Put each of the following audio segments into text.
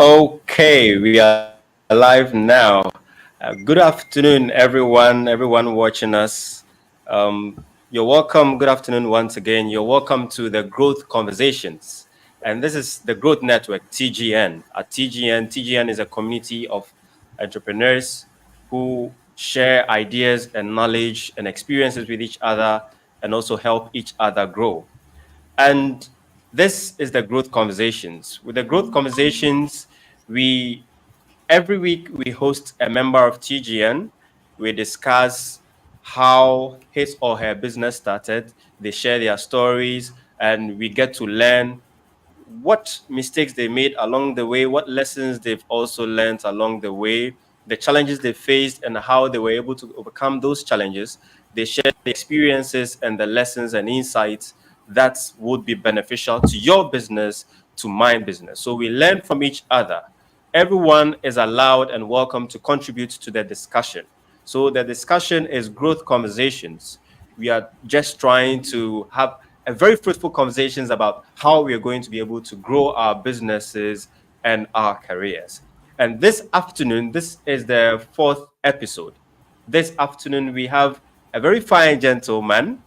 Okay, we are live now. Good afternoon, everyone watching us. You're welcome. Good afternoon once again. You're welcome to the Growth Conversations. And this is the Growth Network, TGN. At TGN is a community of entrepreneurs who share ideas and knowledge and experiences with each other and also help each other grow. And this is the Growth Conversations. With the Growth Conversations, we every week we host a member of TGN. We discuss how his or her business started. They share their stories, and we get to learn what mistakes they made along the way, what lessons they've also learned along the way, the challenges they faced, and how they were able to overcome those challenges. They share the experiences and the lessons and insights that would be beneficial to your business, to my business. So we learn from each other. Everyone is allowed and welcome to contribute to the discussion. So the discussion is growth conversations. We are just trying to have a very fruitful conversations about how we are going to be able to grow our businesses and our careers. And this afternoon, this is the fourth episode. This afternoon, we have a very fine gentleman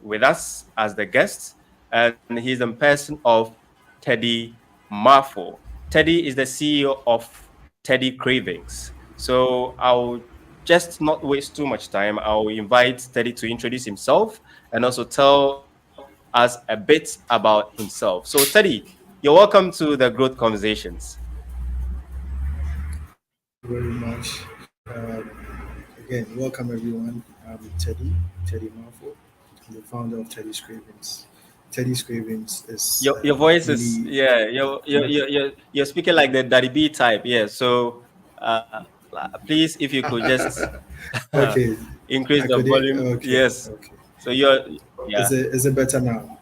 with us as the guest, and he's in person of Teddy Marfo. Teddy is the CEO of Teddy Cravings. So I'll just not waste too much time. I'll invite Teddy to introduce himself and also tell us a bit about himself. So Teddy, you're welcome to the Growth Conversations. Thank you very much. Again, welcome everyone. I'm Teddy Marfo. I'm the founder of Teddy's Cravings. Teddy's Cravings is Your voice is really yeah, you're speaking like the Daddy B type. Yeah. So uh, please if you could just okay. increase I the could volume. okay, Yes. okay. So you're yeah. Is it better now?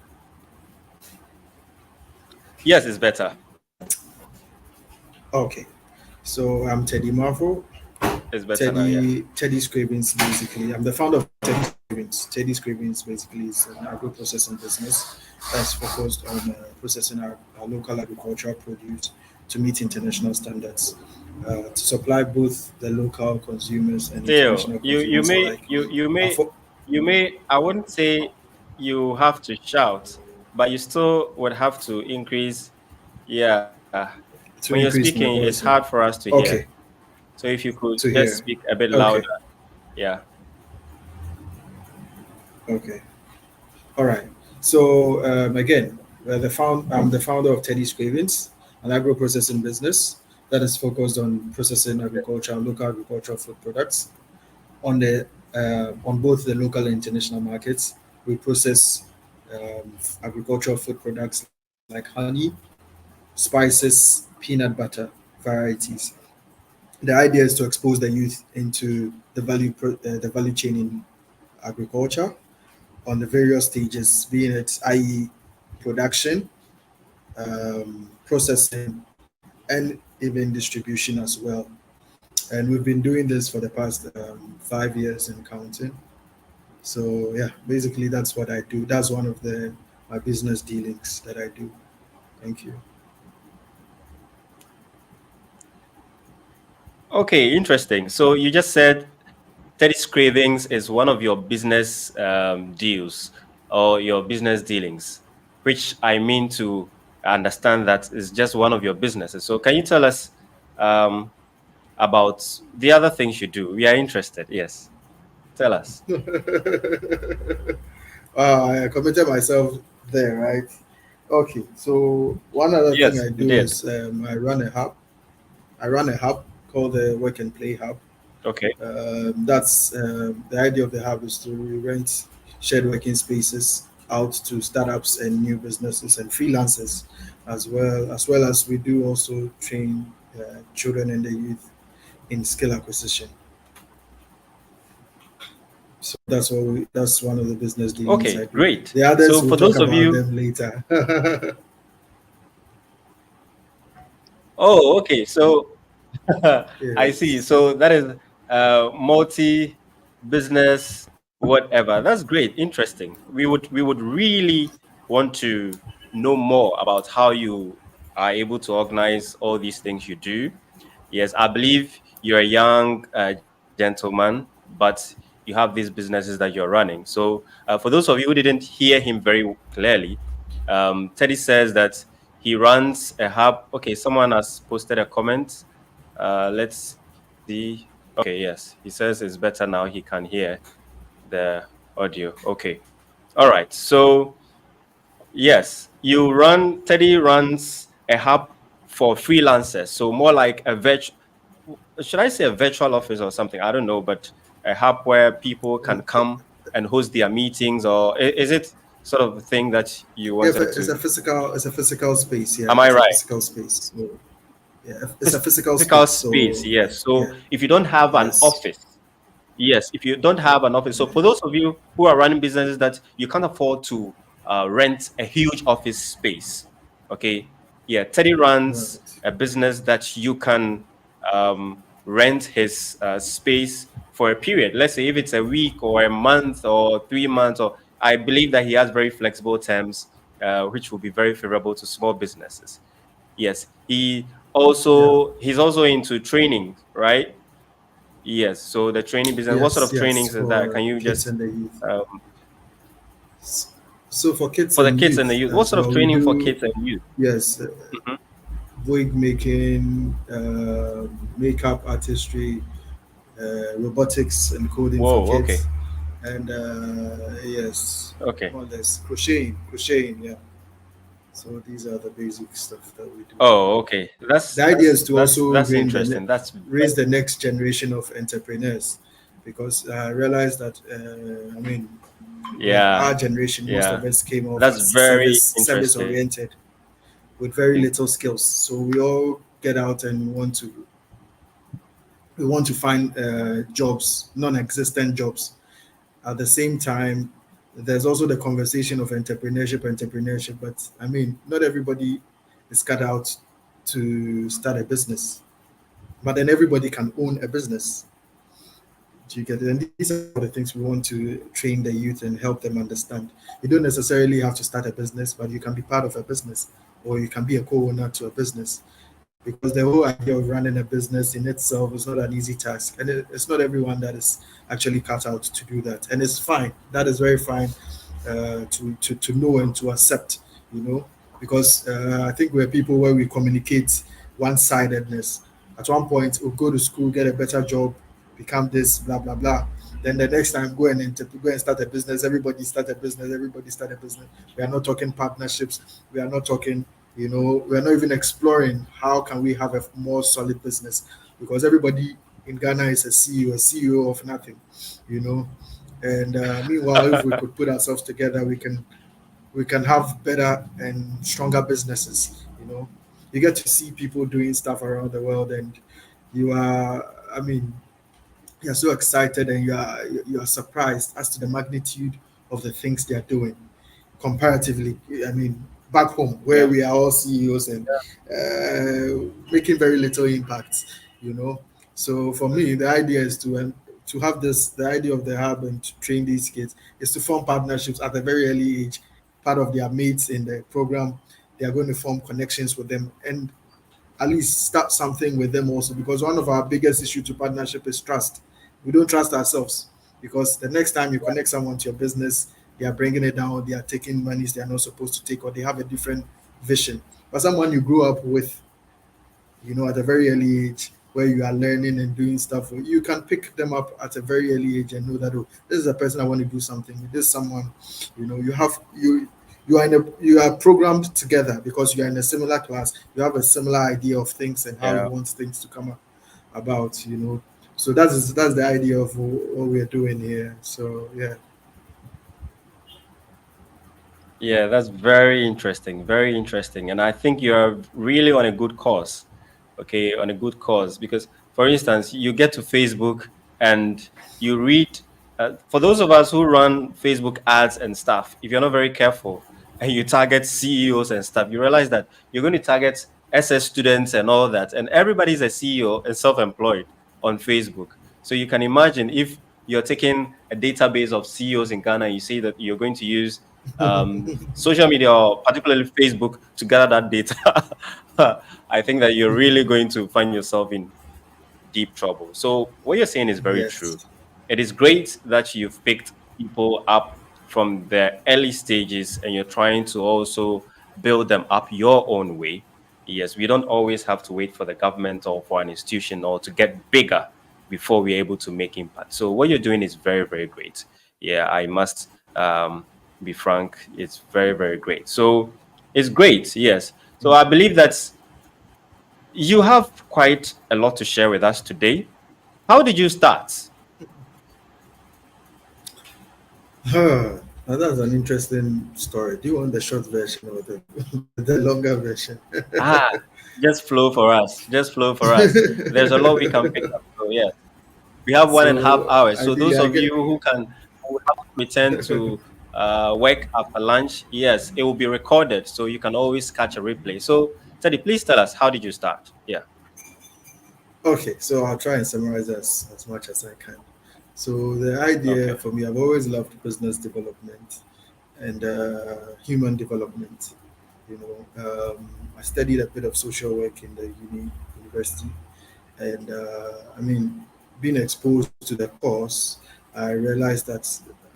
Yes, it's better. Okay. So I'm Teddy Marfo. It's better now, yeah. Teddy's Cravings basically. I'm the founder of Teddy's Cravings. Teddy's Cravings basically is an agro processing business that's focused on processing our local agricultural produce to meet international standards, to supply both the local consumers and Still, international you consumers may alike. you Uh, may for, I wouldn't say you have to shout, but you still would have to increase. Yeah. When you're to increase speaking, my it's voice. hard for us to hear. Okay, So if you could to just hear. speak a bit louder. Okay, Yeah. okay. All right. So again, I'm the founder of Teddy's Cravings, an agro processing business that is focused on processing agriculture and local agricultural food products on both the local and international markets. We process agricultural food products like honey, spices, peanut butter varieties. The idea is to expose the youth into the value chain in agriculture on the various stages, being it i.e. production, processing, and even distribution as well. And we've been doing this for the past 5 years and counting. So yeah, basically that's what I do. That's one of the my business dealings that I do. Thank you. Okay, interesting. So you just said Teddy's Cravings is one of your business deals or your business dealings, which I mean to understand that is just one of your businesses. So can you tell us um, about the other things you do? We are interested. Yes, tell us. I committed myself there, right? Okay, so one other thing Yes, I you do did. is I run a hub. I run a hub called the Work and Play Hub. Okay. That's the idea of the hub is to rent shared working spaces out to startups and new businesses and freelancers, as well as we do also train children and the youth in skill acquisition. So that's one of the business dealings I Okay, do. great. The others So we'll for talk those of about you, them later. oh, okay. So I see. Yes. So that is multi business, whatever. That's great. Interesting. We would really want to know more about how you are able to organize all these things you do. Yes, I believe you're a young gentleman, but you have these businesses that you're running. So, for those of you who didn't hear him very clearly, Teddy says that he runs a hub. Okay, someone has posted a comment. Let's see. Okay, yes, he says it's better now. He can hear the audio. Okay, all right. So, yes, Teddy runs a hub for freelancers. So more like a should I say a virtual office or something? I don't know, but a hub where people can come and host their meetings, or is it sort of the thing that you Yeah, wanted to? it's a physical space. Yeah, Am I it's a right? physical space. So yeah, it's a physical Physical space. space, So yes. So yeah, if you don't have an yes, office, yes, if you don't have an office. So for those of you who are running businesses that you can't afford to rent a huge office space, okay, yeah, Teddy runs right. a business that you can rent his space for a period. Let's say if it's a week or a month or 3 months, or I believe that he has very flexible terms, which will be very favorable to small businesses. Yes, Yeah, he's also into training, right? Yes. So the training business, what sort yes, of yes, trainings is that? Can for you kids just and the youth. uh, So for kids for the and kids and the youth youth? What as sort of well, we training for do, kids and youth? yes, Hmm. wig making, makeup artistry, robotics and coding for Whoa. kids, Okay. and yes, Okay. more or less crocheting. Yeah. So these are the basic stuff that we do. Oh, okay. That's The idea that's is to that's also that's interesting. That's raise the next generation of entrepreneurs, because I realized that I mean, like yeah, our generation, most yeah. of us came off That's as very service interesting. oriented with very little skills. So we all get out and we want to find jobs, non-existent jobs. At the same time, there's also the conversation of entrepreneurship. But I mean, not everybody is cut out to start a business, but then everybody can own a business. Do you get it? And these are some of the things we want to train the youth and help them understand. You don't necessarily have to start a business, but you can be part of a business, or you can be a co-owner to a business. Because the whole idea of running a business in itself is not an easy task, and it's not everyone that is actually cut out to do that, and it's fine. That is very fine to know and to accept, you know, because I think we're people where we communicate one-sidedness. At one point, we'll go to school, get a better job, become this, blah blah blah. Then the next time, go and start a business. Everybody start a business. Everybody start a business. We are not talking partnerships. We are not talking, you know, we are not even exploring how can we have a more solid business, because everybody in Ghana is a CEO of nothing, you know. And meanwhile, if we could put ourselves together, we can have better and stronger businesses. You know, you get to see people doing stuff around the world, and you are, I mean, you're so excited, and you are surprised as to the magnitude of the things they are doing comparatively. I mean, back home where Yeah. we are all CEOs and making very little impact, you know. So for me, the idea is to have this. The idea of the hub and to train these kids is to form partnerships at a very early age. Part of their mates in the program, they are going to form connections with them and at least start something with them also, because one of our biggest issue to partnership is trust. We don't trust ourselves, because the next time you connect someone to your business, they are bringing it down, they are taking monies they are not supposed to take, or they have a different vision. But someone you grew up with, you know, at a very early age, where you are learning and doing stuff, you can pick them up at a very early age and know that, oh, this is a person I want to do something with. This is someone, you know, you are programmed together because you are in a similar class. You have a similar idea of things and how you Yeah. want things to come about, you know. So that's the idea of what we're doing here. So yeah. Yeah, that's very interesting. Very interesting. And I think you're really on a good course. Okay, on a good cause. Because, for instance, you get to Facebook and you read, for those of us who run Facebook ads and stuff, if you're not very careful and you target CEOs and stuff, you realize that you're going to target SS students and all that. And everybody's a CEO and self employed on Facebook. So you can imagine if you're taking a database of CEOs in Ghana, you say that you're going to use social media, or particularly Facebook, to gather that data, I think that you're really going to find yourself in deep trouble. So what you're saying is very Yes. true. It is great that you've picked people up from their early stages and you're trying to also build them up your own way. Yes, we don't always have to wait for the government or for an institution or to get bigger before we're able to make impact. So what you're doing is very, very great. Yeah, I must be frank. It's very, very great. So it's great. Yes. So I believe that you have quite a lot to share with us today. How did you start? Huh. Now that's an interesting story. Do you want the short version or the longer version? Ah, just flow for us. Just flow for us. There's a lot we can pick up. So yeah, we have 1.5 hours. So Ideally, those I of get you who have to return to work after lunch, yes, it will be recorded, so you can always catch a replay. So Teddy, please tell us, how did you start? Yeah. okay. So I'll try and summarize as much as I can. So the idea Okay. for me, I've always loved business development and human development. I studied a bit of social work in the university, and I mean, being exposed to the course, I realized that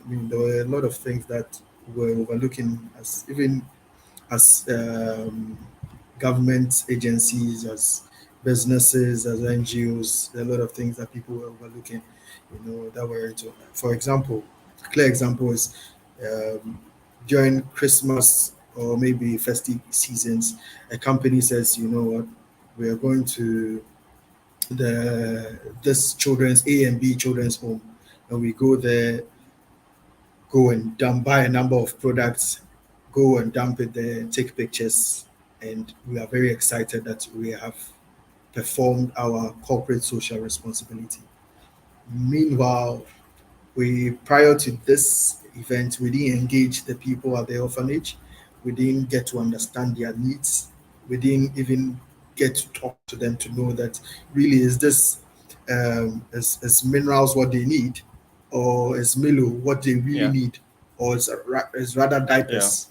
there were a lot of things that were overlooking as even as government agencies, as businesses, as NGOs. There are a lot of things that people were overlooking, that were into. For example, a clear example is um, during Christmas or maybe festive seasons, a company says, you know what, we are going to this children's A and B children's home, and we go there, go and dump, buy a number of products, go and dump it there, take pictures, and we are very excited that we have performed our corporate social responsibility. Meanwhile, we prior to this event, we didn't engage the people at the orphanage. We didn't get to understand their needs. We didn't even get to talk to them to know that really is this is minerals what they need, or is Milo what they really Yeah. need, or is rather Yeah. diapers,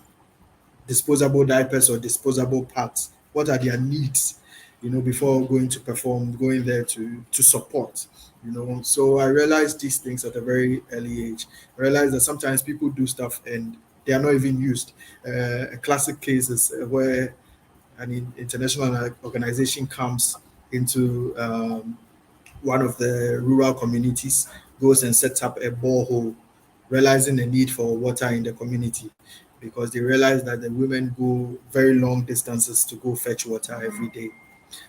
disposable diapers or disposable pads. What are their needs? Before going to perform, going there to support. So I realized these things at a very early age. I realized that sometimes people do stuff and they are not even used. A classic case is where an international organization comes into one of the rural communities, goes and sets up a borehole, realizing the need for water in the community because they realize that the women go very long distances to go fetch water every day.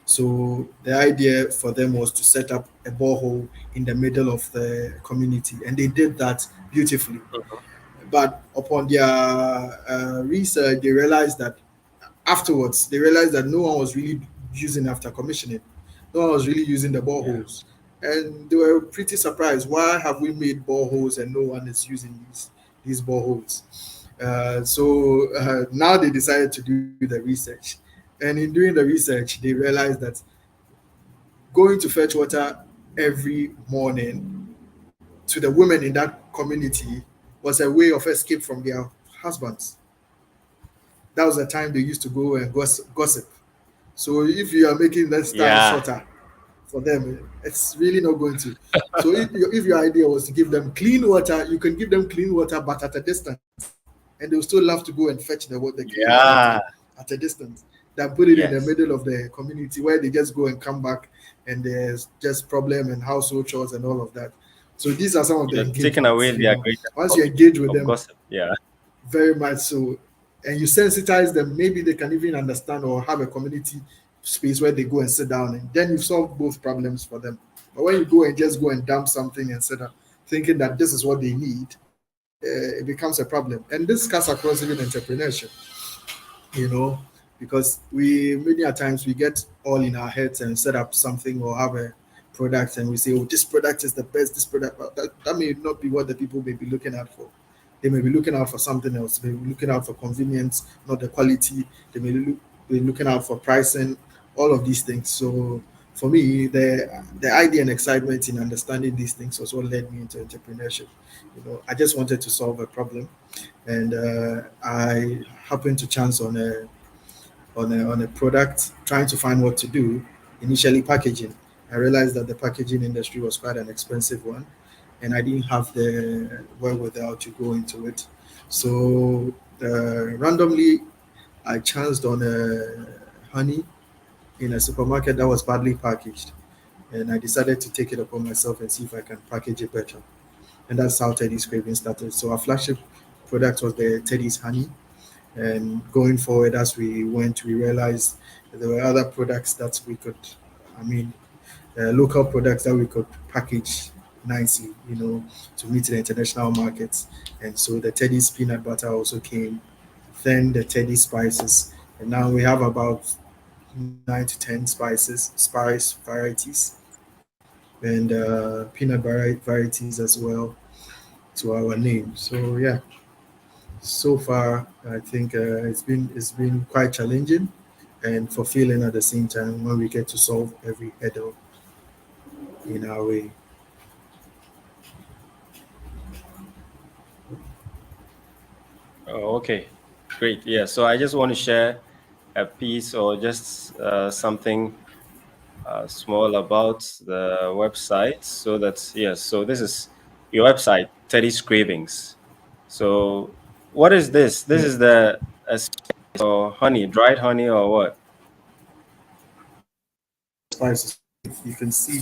So the idea for them was to set up a borehole in the middle of the community, and they did that beautifully. But upon their research, they realized that afterwards they realized that no one was really using after commissioning. No one was really using the Yeah. boreholes, and they were pretty surprised. Why have we made boreholes and no one is using these boreholes? So now they decided to do the research, and in doing the research, they realized that going to fetch water every morning to the women in that community was a way of escape from their husbands. That was the time they used to go and gossip. So if you are making that time Yeah. shorter for them, it's really not going to. So if your idea was to give them clean water, you can give them clean water, but at a distance, and they'll still love to go and fetch the clean water Yeah. at a distance. Than put it in the Yes. middle of the community where they just go and come back, and there's just problem and household chores and all of that. So these are some of the You're taking away engagements. their greatest Once you topic engage with of them gossip. Yeah. very much so, and you sensitize them, maybe they can even understand or have a community space where they go and sit down, and then you've solved both problems for them. But when you go and just go and dump something and sit down thinking that this is what they need, it becomes a problem. And this cuts across even entrepreneurship, you know, because we many a times we get all in our heads and set up something or have a product and we say, oh, this product is the best, this product, but that may not be what the people may be looking out for. They may be looking out for something else. They may be looking out for convenience, not the quality. They may be looking out for pricing, all of these things. So for me, the idea and excitement in understanding these things was what led me into entrepreneurship. I just wanted to solve a problem, and I happened to chance on a product, trying to find what to do. Initially, packaging. I realized that the packaging industry was quite an expensive one, and I didn't have the wherewithal to go into it. So randomly, I chanced on honey in a supermarket that was badly packaged, and I decided to take it upon myself and see if I can package it better. And that's how Teddy's Craving started. So our flagship product was the Teddy's Honey, and going forward, as we went, we realized that there were other products that we could, I mean, local products that we could package nicely, to meet the international markets. And so the Teddy's peanut butter also came, then the Teddy spices, and now we have about 9 to 10 spice varieties, and peanut varieties as well to our name. So yeah, so far I think it's been quite challenging and fulfilling at the same time when we get to solve every hurdle in our way. Oh, okay, great. Yeah, so I just want to share a piece or just something small about the website so that, yes, so this is your website, Teddy's Cravings. So what is this? This Yeah, is the or honey, dried honey or what? spices. You can see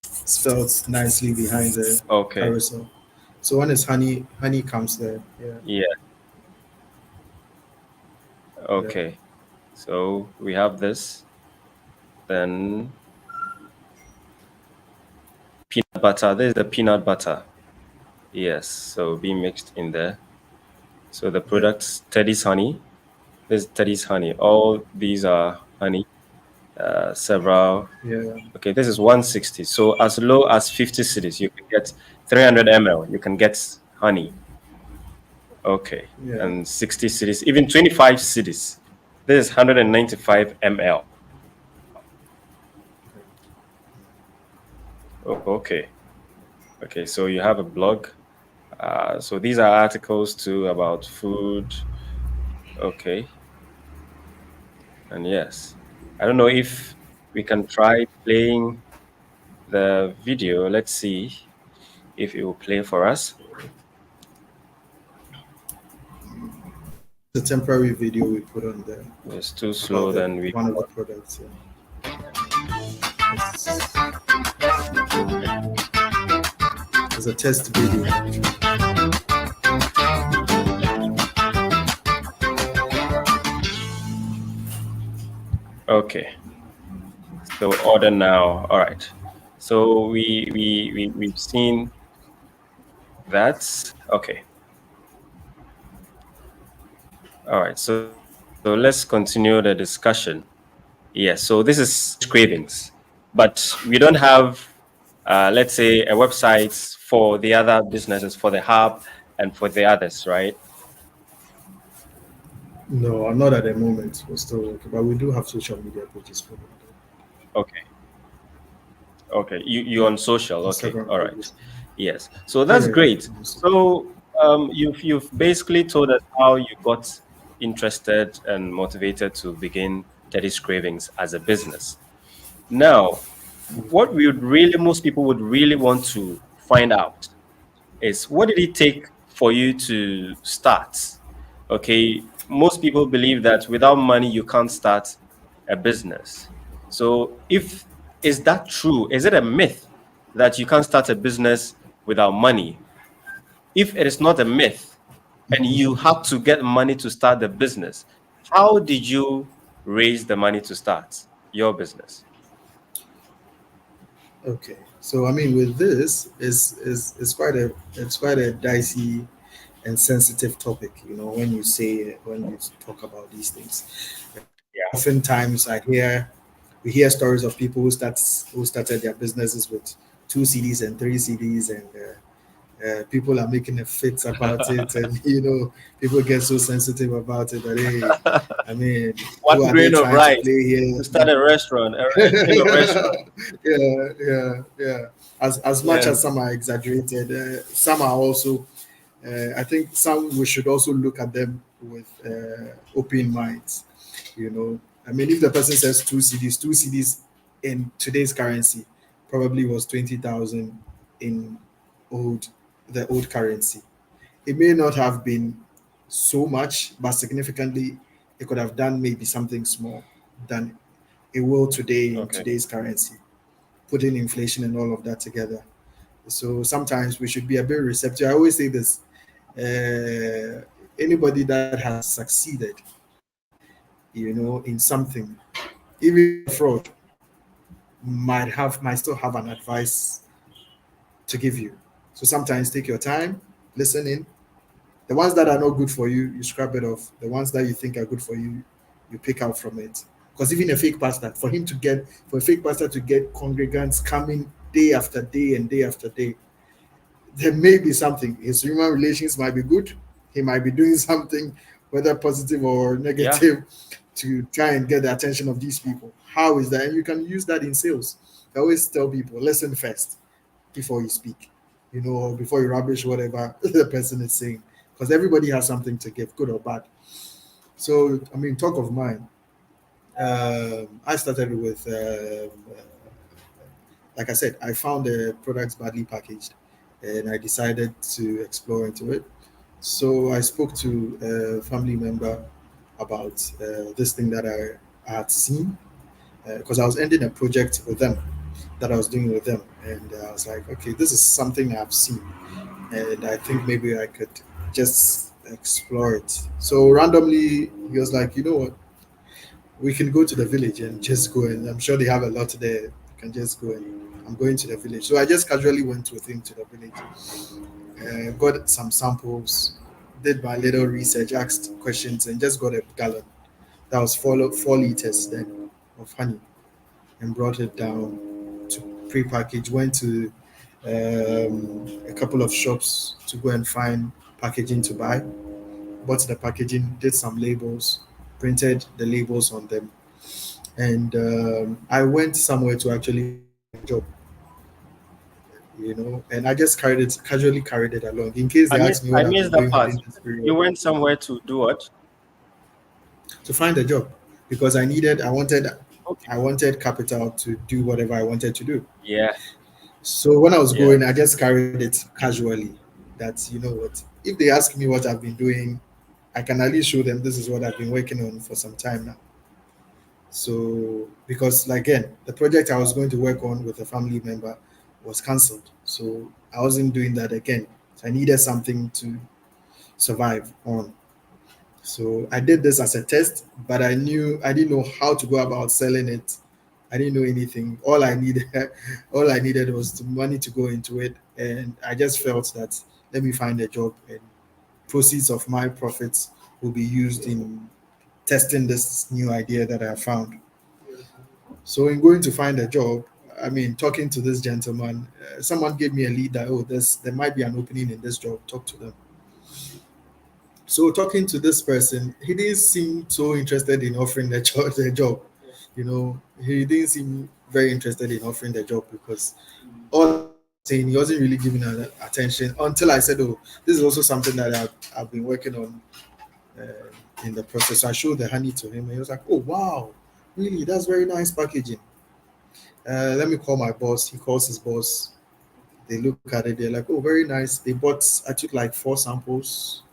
spelled nicely behind the Okay, carousel. So one is honey. Honey comes there. Yeah, yeah, yeah, okay. So we have this, then peanut butter. This is the peanut butter. Yes, so being mixed in there. So the yeah, products, Teddy's honey. This is Teddy's honey. All these are honey. Several. yeah, Okay, this is 160. So as low as 50 cities, you can get 300 ml. You can get honey. Okay, yeah. and 60 cities, even 25 cities. This is 195 ml. Okay, okay. So you have a blog. So these are articles too about food. Okay, and yes, I don't know if we can try playing the video. Let's see if it will play for us. The temporary video we put on there It's too about slow, the then we one of the go. products. Yeah. It's a test video. Okay, so order now. All right. So we've seen that. Okay. All right. So let's continue the discussion. Yes. So this is cravings, but we don't have, let's say, a website for the other businesses, for the hub and for the others, right? No, I'm not at the moment. We're still working, but we do have social media pages for them. Okay. Okay. You on social? Okay. Instagram All right. pages. Yes. So Yeah, that's yeah, great. I'm also- So you've basically told us how you got interested and motivated to begin Teddy's Cravings as a business. Now, what we would really, most people would really want to find out is what did it take for you to start? Okay, most people believe that without money you can't start a business. So, if is that true? Is it a myth that you can't start a business without money? If it is not a myth and you have to get money to start the business, how did you raise the money to start your business? Okay, so I mean, with this is it's quite a dicey and sensitive topic. When you talk about these things. Yeah. Oftentimes, we hear stories of people who started their businesses with two CDs and three CDs, and People are making a fits about it, and people get so sensitive about it that, hey, I mean, One who are they grain of trying to rice play here? to start a restaurant, a chain of restaurant. Yeah. As much Yeah. as some are exaggerated, some are also. I think some we should also look at them with open minds. I mean, if the person says two CDs in today's currency probably was 20,000 in old the old currency. It may not have been so much, but significantly, it could have done maybe something small than it will today in Okay. today's currency, putting inflation and all of that together. So sometimes we should be a bit receptive. I always say this: anybody that has succeeded, in something, even if it's a fraud, might still have an advice to give you. So sometimes take your time, listen in. The ones that are not good for you, you scrap it off. The ones that you think are good for you, you pick out from it. Because even a fake pastor, for a fake pastor to get congregants coming day after day and day after day, there may be something. His human relations might be good. He might be doing something, whether positive or Yeah. negative, to try and get the attention of these people. How is that? And you can use that in sales. I always tell people, listen first before you speak, or before you rubbish whatever the person is saying. Because everybody has something to give, good or bad. So, I mean, talk of mine. I started with, like I said, I found the products badly packaged and I decided to explore into it. So I spoke to a family member about this thing that I had seen because I was ending a project with them that I was doing with them. And I was like, okay, this is something I've seen. And I think maybe I could just explore it. So randomly, he was like, you know what? We can go to the village and just go. And I'm sure they have a lot there. You can just go and I'm going to the village. So I just casually went with him to the village, got some samples, did my little research, asked questions, and just got a gallon. That was 4 liters then of honey and brought it down to pre-package. Went to a couple of shops to go and find packaging to buy. Bought the packaging, did some labels, printed the labels on them, and I went somewhere to actually find a job. And I just casually carried it along in case they ask me what I I've been missed that doing part. within this You period went somewhere to do what? to find a job because Okay. I wanted capital to do whatever I wanted to do. Yeah. So when I was Yeah. going, I just carried it casually. That you know what, if they ask me what I've been doing, I can at least show them this is what I've been working on for some time now. So because like, again, the project I was going to work on with a family member was cancelled, so I wasn't doing that again. So I needed something to survive on. So I did this as a test, but I didn't know how to go about selling it. I didn't know anything. All I needed, all I needed was the money to go into it, and I just felt that let me find a job, and proceeds of my profits will be used in testing this new idea that I found. So in going to find a job, I mean, talking to this gentleman, someone gave me a lead that, oh, there might be an opening in this job. Talk to them. So talking to this person, he didn't seem so interested in offering the job. He didn't seem very interested in offering the job because all I was saying, he wasn't really giving her attention until I said, "Oh, this is also something that I've been working on in the process." So I showed the honey to him, and he was like, "Oh, wow, really? That's very nice packaging. Let me call my boss." He calls his boss. They look at it. They're like, "Oh, very nice." They bought. I took like 4 samples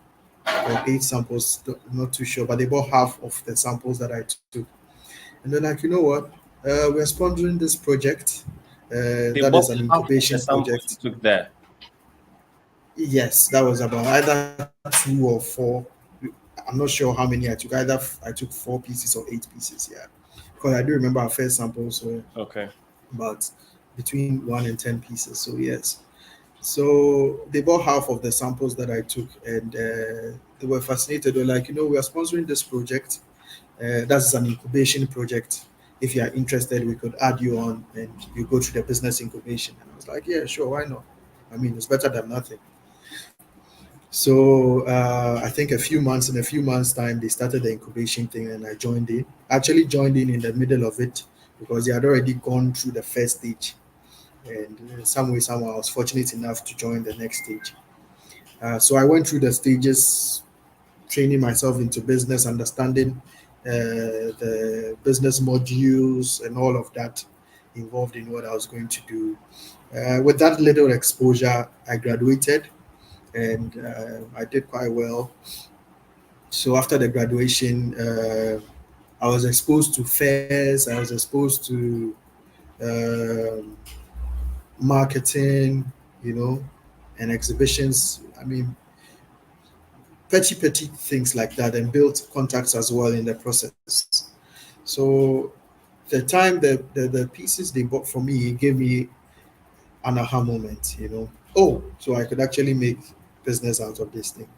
or 8 samples, not too sure, but they bought half of the samples that I took. And they're like, you know what? We're sponsoring this project. They That bought is an half of the incubation samples project. you took there. Yes, that was about either 2 or 4. I'm not sure how many I took. Either I took 4 pieces or 8 pieces. Yeah, because I do remember our first samples were Okay. about between 1 and 10 pieces. So yes, so they bought half of the samples that I took, and they were fascinated. They're like, we are sponsoring this project. That's an incubation project. If you are interested, we could add you on, and you go through the business incubation. And I was like, yeah, sure, why not? I mean, it's better than nothing. So I think in a few months' time, they started the incubation thing, and I joined in. Actually, joined in the middle of it because they had already gone through the first stage, and some way, somehow, I was fortunate enough to join the next stage. So I went through the stages, training myself into business, understanding the business modules and all of that involved in what I was going to do. With that little exposure, I graduated and I did quite well. So after the graduation, I was exposed to fairs, I was exposed to um marketing, you know, and exhibitions. I mean, petty things like that, and built contacts as well in the process. So the time the pieces they bought for me gave me an aha moment, you know. Oh, so I could actually make business out of this thing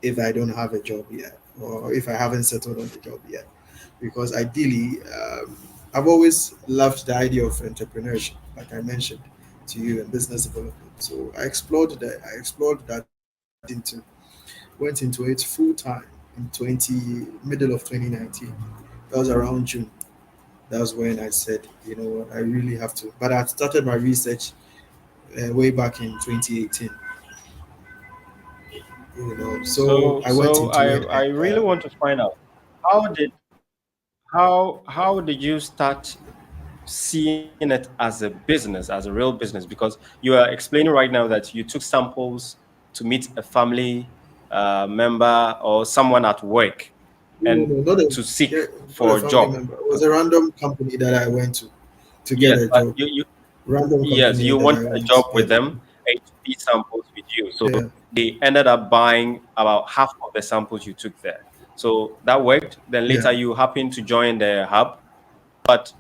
if I don't have a job yet, or if I haven't settled on the job yet. Because ideally, I've always loved the idea of entrepreneurship, like I mentioned to you, and business development. So I explored that went into it full time in middle of 2019. That was around June. That was when I said, you know what, I really have to. But I started my research way back in 2018. You know, so I went So into it, I and really want to find out how did how did you start seeing it as a business, as a real business? Because you are explaining right now that you took samples to meet a family member or someone at work no, and no, not a to seek yeah, not a for a family job. member. It was a random company that I went to get Yes, a but job. you Random yes, company you that wanted I a went job to with get. them and to see samples with you. So Yeah, they ended up buying about half of the samples you took there. So that worked. Then yeah, later you happened to join the hub. But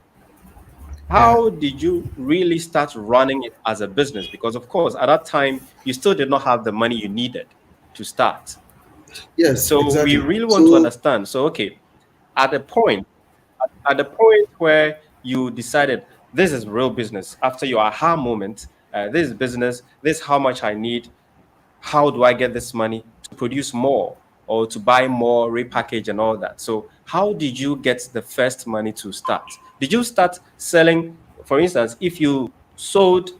yeah. how did you really start running it as a business? Because of course, at that time you still did not have the money you needed to start. Yes, So we exactly. really want to So understand. So okay, at the point at the point where you decided this is real business after your aha moment, this is business, this is how much I need, how do I get this money to produce more or to buy more, repackage and all that? So how did you get the first money to start? Did you start selling, for instance, sold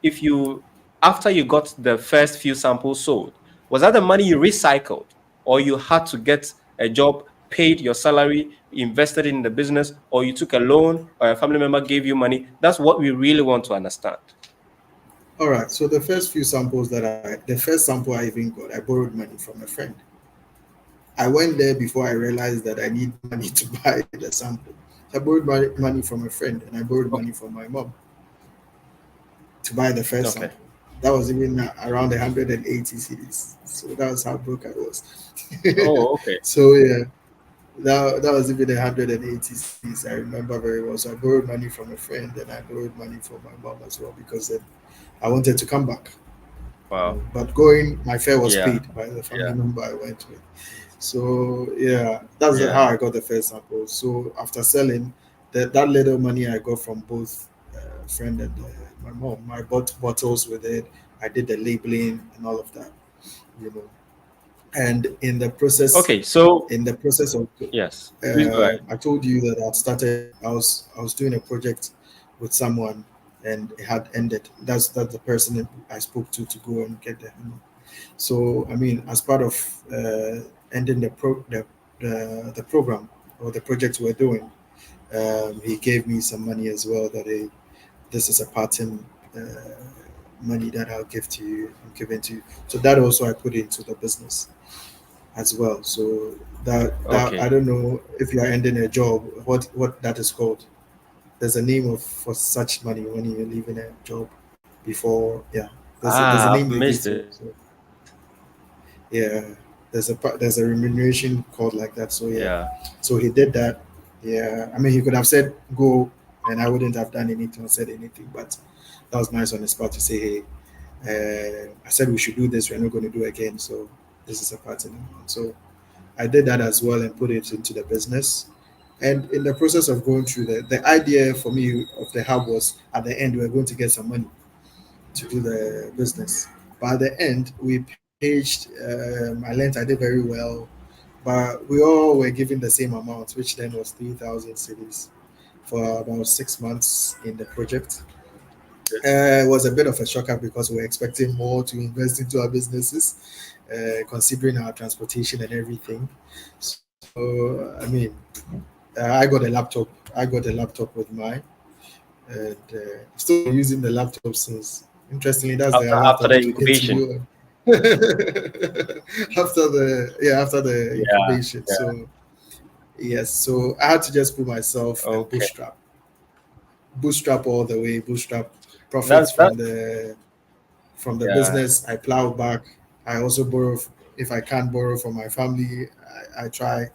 if you after you got the first few samples sold, was that the money you recycled, or you had to get a job, paid your salary, invested in the business, or you took a loan, or a family member gave you money? That's what we really want to understand. all right. So the first sample I even got, I borrowed money from a friend. I went there before I realized that I need money to buy the sample. So I borrowed money from a friend, and I borrowed money Okay. from my mom to buy the first Okay. sample. That was even around 180 CDs. So that was how broke I was. Oh, okay. So yeah, that was even 180 CDs. I remember very well. So I borrowed money from a friend, and I borrowed money from my mom as well because then I wanted to come back. You know, Wow. but going, my fare was Yeah. paid by the family Yeah. member I went with. So yeah, that's how Yeah. I got the first sample. So after selling, that little money I got from both friend and my mom, I bought bottles with it. I did the labeling and all of that, you know. And Okay. So in the process of, yes, please go ahead. I told you that I started. I was doing a project with someone, and it had ended. That's the person that I spoke to go and get the hammer. So I mean, as part of ending the program or the project we're doing, he gave me some money as well. That this is a parting money that I'll give to you. I'm giving to you. So that also I put into the business as well. So that I Okay. don't know if you are ending a job, what that is called. There's a name of for such money when you're leaving a job before. Yeah, there's a Ah, name I've they give missed to it. it. So yeah, there's a remuneration called like that. So yeah, Yeah. so he did that. Yeah, I mean he could have said go, and I wouldn't have done anything or said anything, but that was nice on his part to say, hey, I said we should do this. We're not going to do again. So this is a partner. So I did that as well and put it into the business. And in the process of going through the idea for me of the hub was at the end we were going to get some money to do the business. But at the end we I learned I did very well, but we all were given the same amount, which then was 3,000 cities for about 6 months in the project. It was a bit of a shocker because we were expecting more to invest into our businesses, considering our transportation and everything. So, I mean, I got a laptop. I got a laptop with mine, and still been using the laptop since. Interestingly, that's the After laptop the we took into incubation. you after the Yeah. incubation. Yeah. So yes, so I had to just put myself and Okay. bootstrap all the way, bootstrap That's profits that. from the Yeah. business. I plow back. I also borrow if I can't borrow from my family. I try.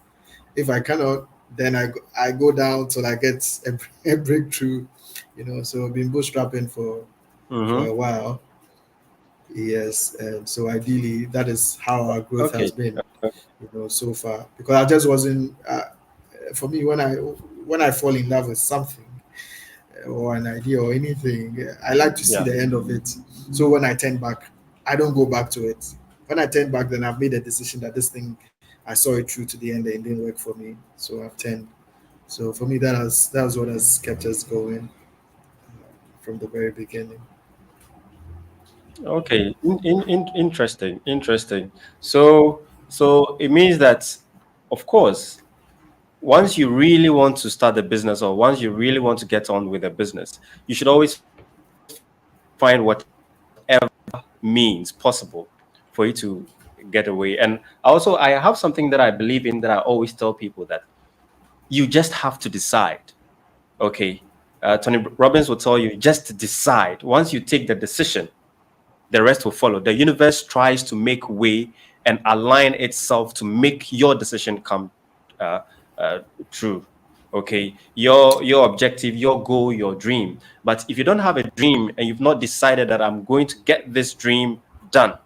If I cannot, then I go down till I get a breakthrough. So I've been bootstrapping for Mm-hmm. a while. Yes, and so ideally that is how our growth Okay. has been, so far. Because I just wasn't. For me, when I fall in love with something, or an idea or anything, I like to see Yeah. the end of it. So when I turn back, I don't go back to it. When I turn back, then I've made a decision that this thing, I saw it through to the end and it didn't work for me. So I've turned. So for me, that was what has kept us going from the very beginning. Okay. Interesting. Interesting. So it means that, of course, once you really want to start a business or once you really want to get on with a business, you should always find whatever means possible for you to get away. And also, I have something that I believe in that I always tell people that you just have to decide. Okay. Tony Robbins will tell you just decide. Once you take the decision, the rest will follow. The universe tries to make way and align itself to make your decision come uh, uh, true. Okay, your objective, your goal, your dream. But if you don't have a dream and you've not decided that I'm going to get this dream done,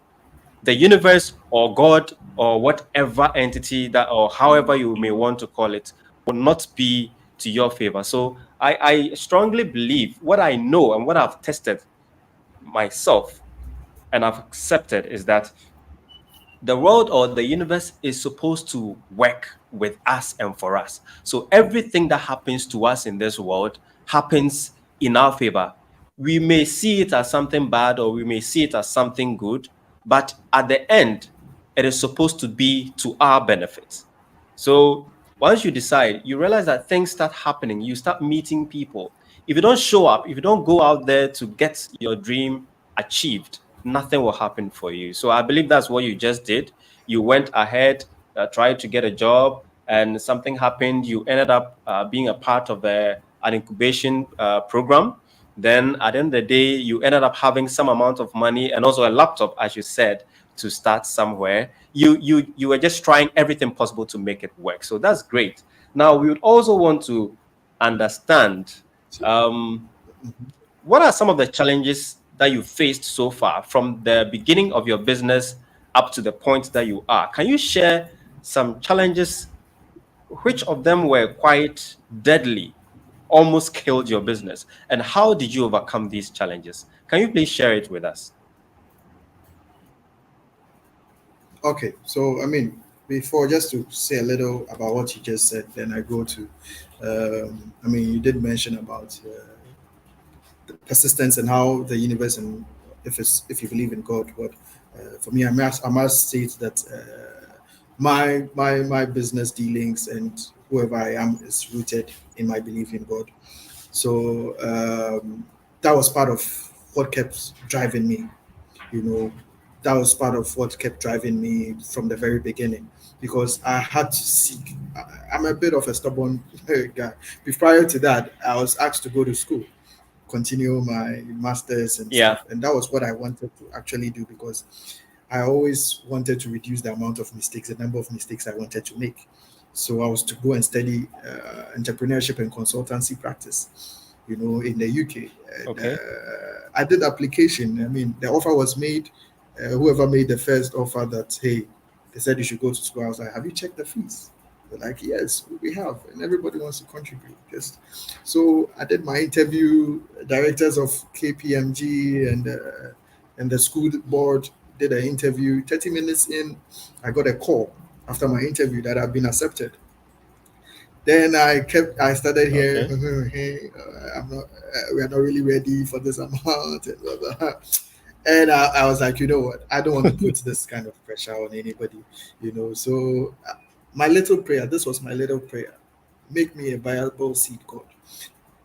the universe or God or whatever entity that or however you may want to call it will not be to your favor. So I strongly believe what I know and what I've tested myself and I've accepted is that the world or the universe is supposed to work with us and for us. So everything that happens to us in this world happens in our favor. We may see it as something bad or we may see it as something good, but at the end, it is supposed to be to our benefit. So once you decide, you realize that things start happening. You start meeting people. If you don't show up, if you don't go out there to get your dream achieved, nothing will happen for you. So I believe that's what you just did. You went ahead, tried to get a job, and something happened. You ended up being a part of an incubation program. Then at the end of the day, you ended up having some amount of money and also a laptop, as you said, to start somewhere. You were just trying everything possible to make it work. So that's great. Now we would also want to understand So, um, what are some of the challenges that you faced so far from the beginning of your business up to the point that you are? Can you share some challenges? Which of them were quite deadly, almost killed your business? And how did you overcome these challenges? Can you please share it with us? okay, so I mean, before just to say a little about what you just said, then I go to. I mean, you did mention about the persistence and how the universe and if you believe in God, but for me, I must state that my business dealings and whoever I am is rooted in my belief in God. So that was part of what kept driving me. You know, that was part of what kept driving me from the very beginning because I had to seek. I'm a bit of a stubborn guy. Prior to that, I was asked to go to school, continue my masters and Yeah. stuff, and that was what I wanted to actually do because I always wanted to reduce the amount of mistakes, the number of mistakes I wanted to make. So I was to go and study entrepreneurship and consultancy practice, in the UK. And Okay. I did application. I mean, the offer was made. Whoever made the first offer that, hey, they said you should go to school. I was like, have you checked the fees? They're like, yes, we have, and everybody wants to contribute. Just so I did my interview. Directors of KPMG and the school board did an interview. 30 minutes in, I got a call after my interview that I've been accepted. Then I started here. Okay. Hey, I'm not. We are not really ready for this amount and blah, blah. And I was like, you know what? I don't want to put this kind of pressure on anybody, So my little prayer. This was my little prayer. Make me a viable seed, God,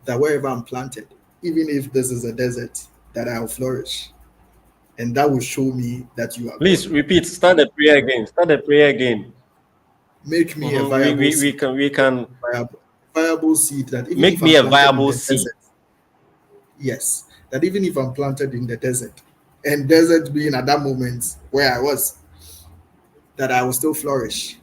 that wherever I'm planted, even if this is a desert, that I'll flourish, and that will show me that you are God. Please repeat. Start the prayer again. Start the prayer again. Make me a Mhm. We, viable we, we seed, can we can viable seed that even make if me I'm a planted in viable the seed. desert, yes, that even if I'm planted in the desert, and desert being at that moment where I was, that I will still flourish,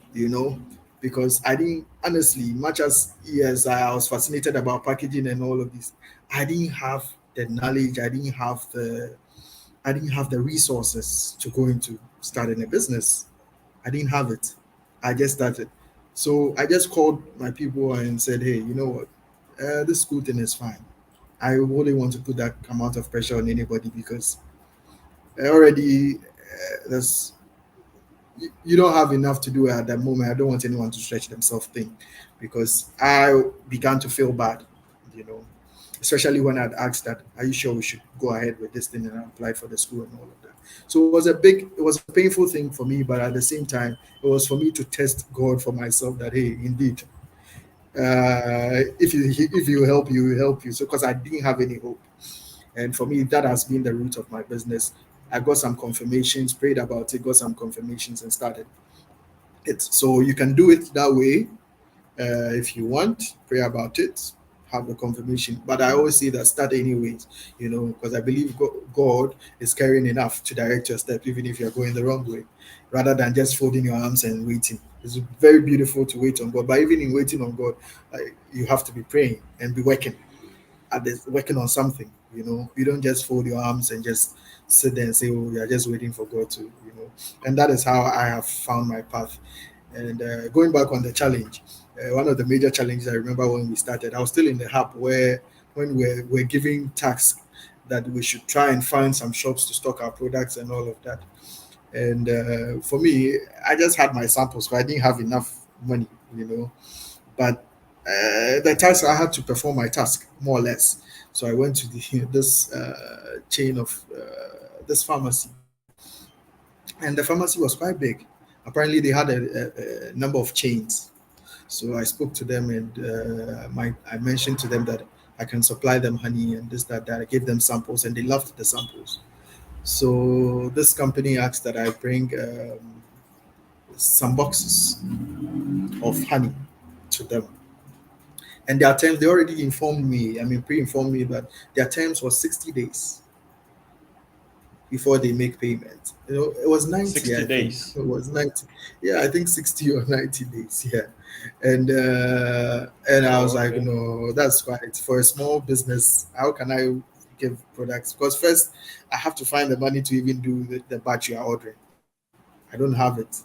because I didn't honestly, much as yes, I was fascinated about packaging and all of this, I didn't have the knowledge, I didn't have the resources to go into starting a business. I didn't have it. I just started. So I just called my people and said, hey, you know what? This school thing is fine. I really want to put that amount of pressure on anybody because already there's you don't have enough to do at that moment. I don't want anyone to stretch themselves thin because I began to feel bad, you know, especially when I'd asked that, are you sure we should go ahead with this thing and apply for the school and all of that. So it was a painful thing for me, but at the same time, it was for me to test God for myself that, hey, indeed, if you help you, will help you. So, because I didn't have any hope. And for me, that has been the root of my business. I got some confirmations, prayed about it, got some confirmations, and started it. So you can do it that way if you want. Pray about it, have the confirmation. But I always say that start anyways, because I believe God is caring enough to direct your steps, even if you're going the wrong way, rather than just folding your arms and waiting. It's very beautiful to wait on God, but even in waiting on God, you have to be praying and be working at this, working on something. You don't just fold your arms and just sit there and say, "Oh, you're just waiting for God to," And that is how I have found my path. And going back on the challenge, one of the major challenges I remember when we started, I was still in the hub where when we're giving tasks that we should try and find some shops to stock our products and all of that. And for me, I just had my samples, so I didn't have enough money, but the task I had to perform my task more or less. So I went to this chain of this pharmacy, and the pharmacy was quite big. Apparently, they had a number of chains. So I spoke to them, and I mentioned to them that I can supply them honey and this that. I gave them samples, and they loved the samples. So this company asked that I bring some boxes of honey to them. And their terms, they already informed me, I mean, pre-informed me that their terms was 60 days before they make payment. It was 90, 60 I think. days. It was 90. Yeah, I think 60 or 90 days. Yeah. And I was Oh, like, okay. no, that's quite for a small business. How can I give products? Because first I have to find the money to even do the batch you are ordering. I don't have it.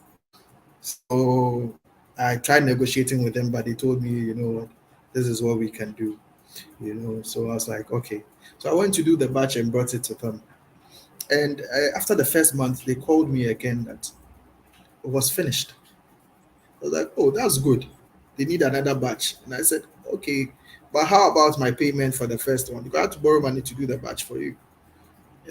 So I tried negotiating with them, but they told me, you know what, this is what we can do. So I was like, okay. So I went to do the batch and brought it to them. And after the first month, they called me again that it was finished. I was like, oh, that's good. They need another batch. And I said, okay, but how about my payment for the first one? You have to borrow money to do the batch for you.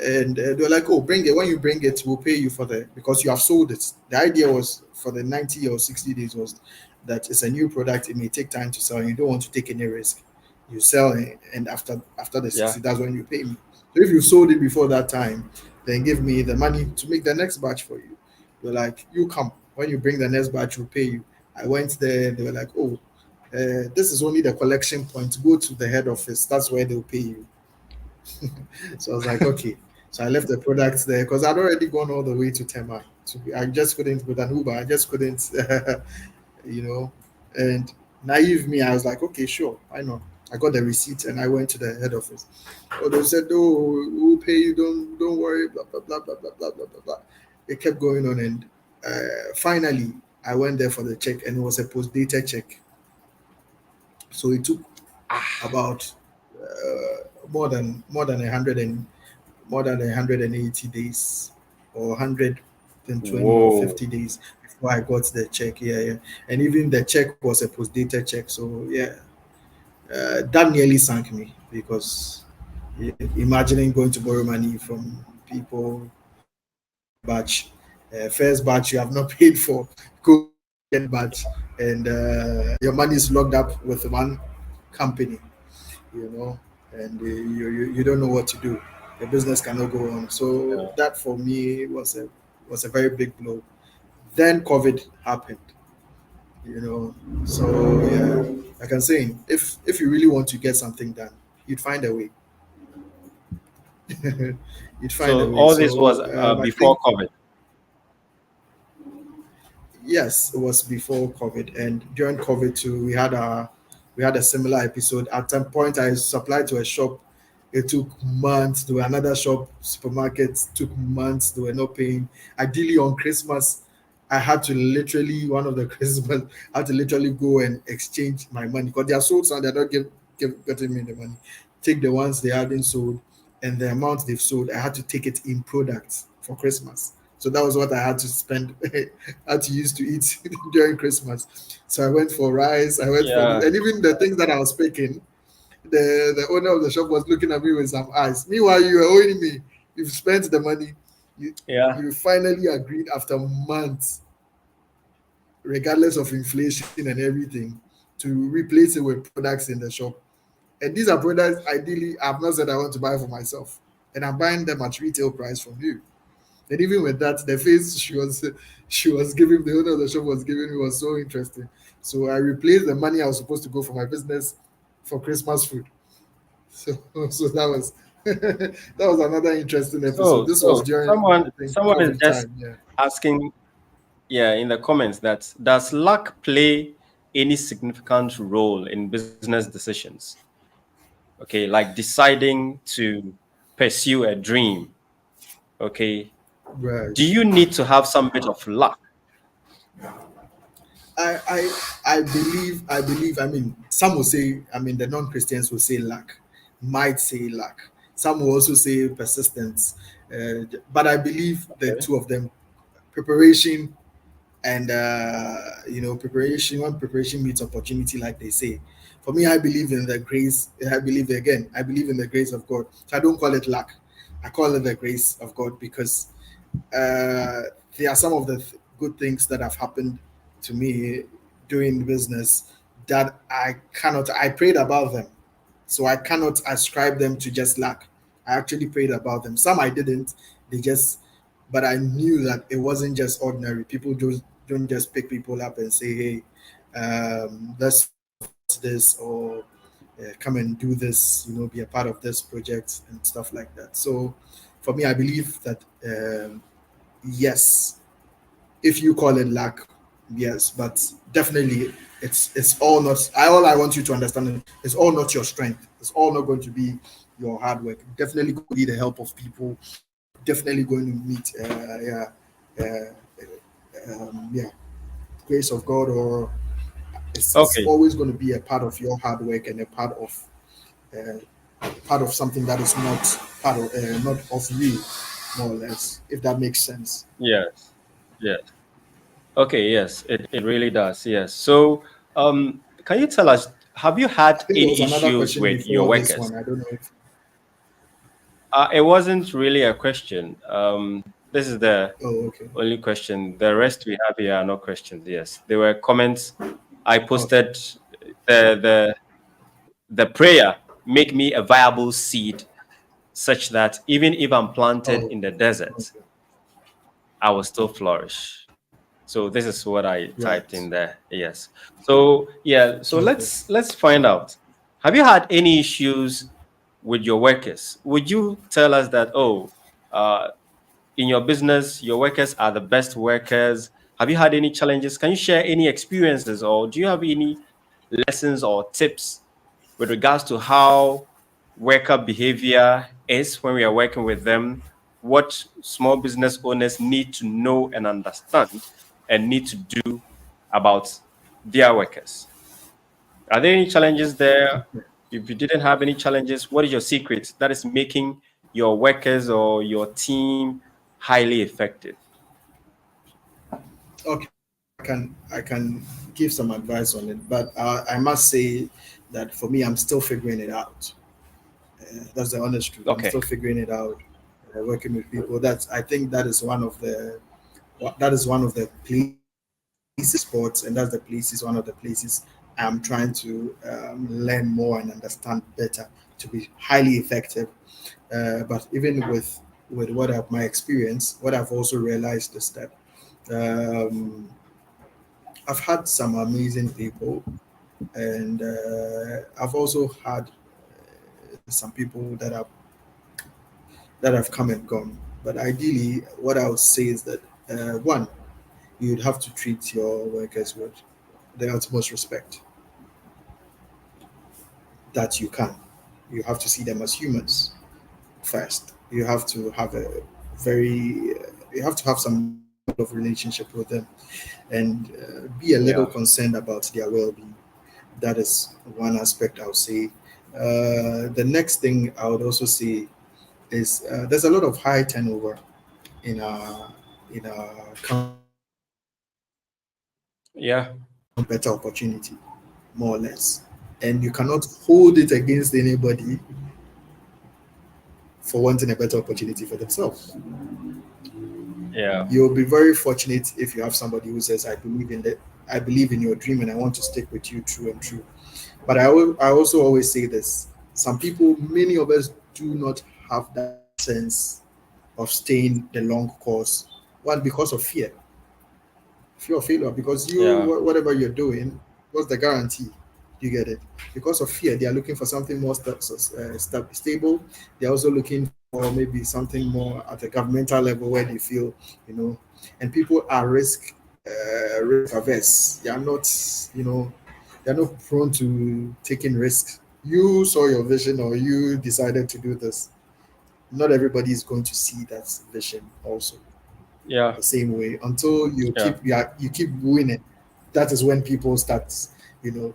And they were like, oh, bring it. When you bring it, we'll pay you for because you have sold it. The idea was for the 90 or 60 days was that it's a new product. It may take time to sell and you don't want to take any risk. You sell it, and after the Yeah. 60, that's when you pay me. So if you sold it before that time, then give me the money to make the next batch for you. They're like, you come. When you bring the next batch, we'll pay you. I went there, they were like, oh, this is only the collection point. Go to the head office. That's where they'll pay you. So I was like, okay. So I left the products there because I'd already gone all the way to Tema. I just couldn't with an Uber. I just couldn't, you know. And naive me, I was like, okay, sure, why not? I got the receipt and I went to the head office. Oh, they said, oh, we'll pay you. Don't worry. Blah blah blah blah blah blah blah blah. Blah. It kept going on, and finally, I went there for the check, and it was a post-dated check. So it took about more than 180 days or 120 or Whoa. 50 days before I got the check. Yeah, yeah. And even the check was a post-dated check. So yeah, that nearly sank me because imagining going to borrow money from people, second batch, first batch you have not paid for, go to second batch, and your money is locked up with one company, you know, and you don't know what to do. The business cannot go on. So Yeah. that for me was a very big blow. Then COVID happened, you know. So yeah, like I'm saying, if you really want to get something done, you'd find a way. You'd find a So way. all this was So I before think COVID. yes, it was before COVID, and during COVID too, we had a similar episode. At some point, I supplied to a shop. It took months. To another shop, supermarket took months. They were not paying. Ideally, on Christmas, I had to literally one of the Christmas. I had to literally go and exchange my money because they are sold and they're not getting me the money. Take the ones they hadn't sold, and the amount they've sold, I had to take it in products for Christmas. So that was what I had to spend, had to use to eat during Christmas. So I went for rice, I went for this, Yeah. and even the things that I was picking, the owner of the shop was looking at me with some eyes. Meanwhile, you were owing me. You've spent the money. You Yeah. you finally agreed after months, regardless of inflation and everything, to replace it with products in the shop. And these are products ideally I've not said I want to buy for myself. And I'm buying them at retail price from you. And even with that, the face she was giving the owner of the shop was giving me was so interesting. So I replaced the money I was supposed to go for my business for Christmas food. So so that was that was another interesting episode. So This was during I think someone is COVID just time. Yeah. asking, yeah, in the comments, that does luck play any significant role in business decisions? Okay, like deciding to pursue a dream. Okay, do Right. you need to have some bit of luck? I believe I mean some will say I mean the non-Christians will say luck, might say luck. Some will also say persistence. But I believe the Okay. two of them, preparation and preparation, when preparation meets opportunity, like they say. For me, I believe in the grace. I believe again, I believe in the grace of God. So I don't call it luck. I call it the grace of God because uh, there are some of the good things that have happened to me doing business that I prayed about them. So I cannot ascribe them to just luck. I actually prayed about them. Some I didn't. They just, but I knew that it wasn't just ordinary. People just don't just pick people up and say, hey, let's support this or come and do this, be a part of this project and stuff like that. So for me, I believe that yes, if you call it luck, yes, but definitely it's all not. All I want you to understand is it's all not your strength. It's all not going to be your hard work. Definitely going to be the help of people. Definitely going to meet, yeah, grace of God, or it's Okay. always going to be a part of your hard work and a part of something that is not part of not of you, more or less, if that makes sense. Yes. Yes. Okay. Yes. It really does. Yes. So, can you tell us, have you I had think there was any another issues question with your before this workers? one. I don't know if It wasn't really a question. This is the oh, okay. only question. The rest we have here are no questions. Yes, there were comments. I Okay. posted the the the prayer, make me a viable seed, such that even if I'm planted Oh, in the desert, okay. I will still flourish. So this is what I typed Right. in there. Yes. So yeah. So Okay. let's find out. Have you had any issues with your workers? Would you tell us that, oh, uh, in your business, your workers are the best workers? Have you had any challenges? Can you share any experiences, or do you have any lessons or tips with regards to how worker behavior is when we are working with them? What small business owners need to know and understand and need to do about their workers? Are there any challenges there? Okay. If you didn't have any challenges, what is your secret that is making your workers or your team highly effective? Okay, I can give some advice on it, but I must say that for me, I'm still figuring it out. That's the honest truth. I'm Okay. still figuring it out. Working with people. That's I think that is one of the places sports, and that's the places one of the places I'm trying to learn more and understand better to be highly effective. But even with my experience, what I've also realized is that um, I've had some amazing people, and I've also had some people that have come and gone. But ideally, what I would say is that one, you'd have to treat your workers with the utmost respect that you can. You have to see them as humans first. You have to have a you have to have some level of relationship with them, and be a little Yeah. concerned about their well-being. That is one aspect I would say. The next thing I would also say is there's a lot of high turnover in our companies. Yeah. Better opportunity, more or less, and you cannot hold it against anybody for wanting a better opportunity for themselves. Yeah. You'll be very fortunate if you have somebody who says, I believe in your dream and I want to stick with you true and true." But I also always say this: some people, many of us, do not have that sense of staying the long course. One, because of fear of failure, because Yeah. whatever you're doing, what's the guarantee you get it? Because of fear, they are looking for something more stable. They're also looking for maybe something more at a governmental level where they feel, you know, and people are risk averse. They are not, you know, they're not prone to taking risks. You saw your vision, or you decided to do this. Not everybody is going to see that vision also Yeah. the same way until Yeah. you keep winning. That is when people start,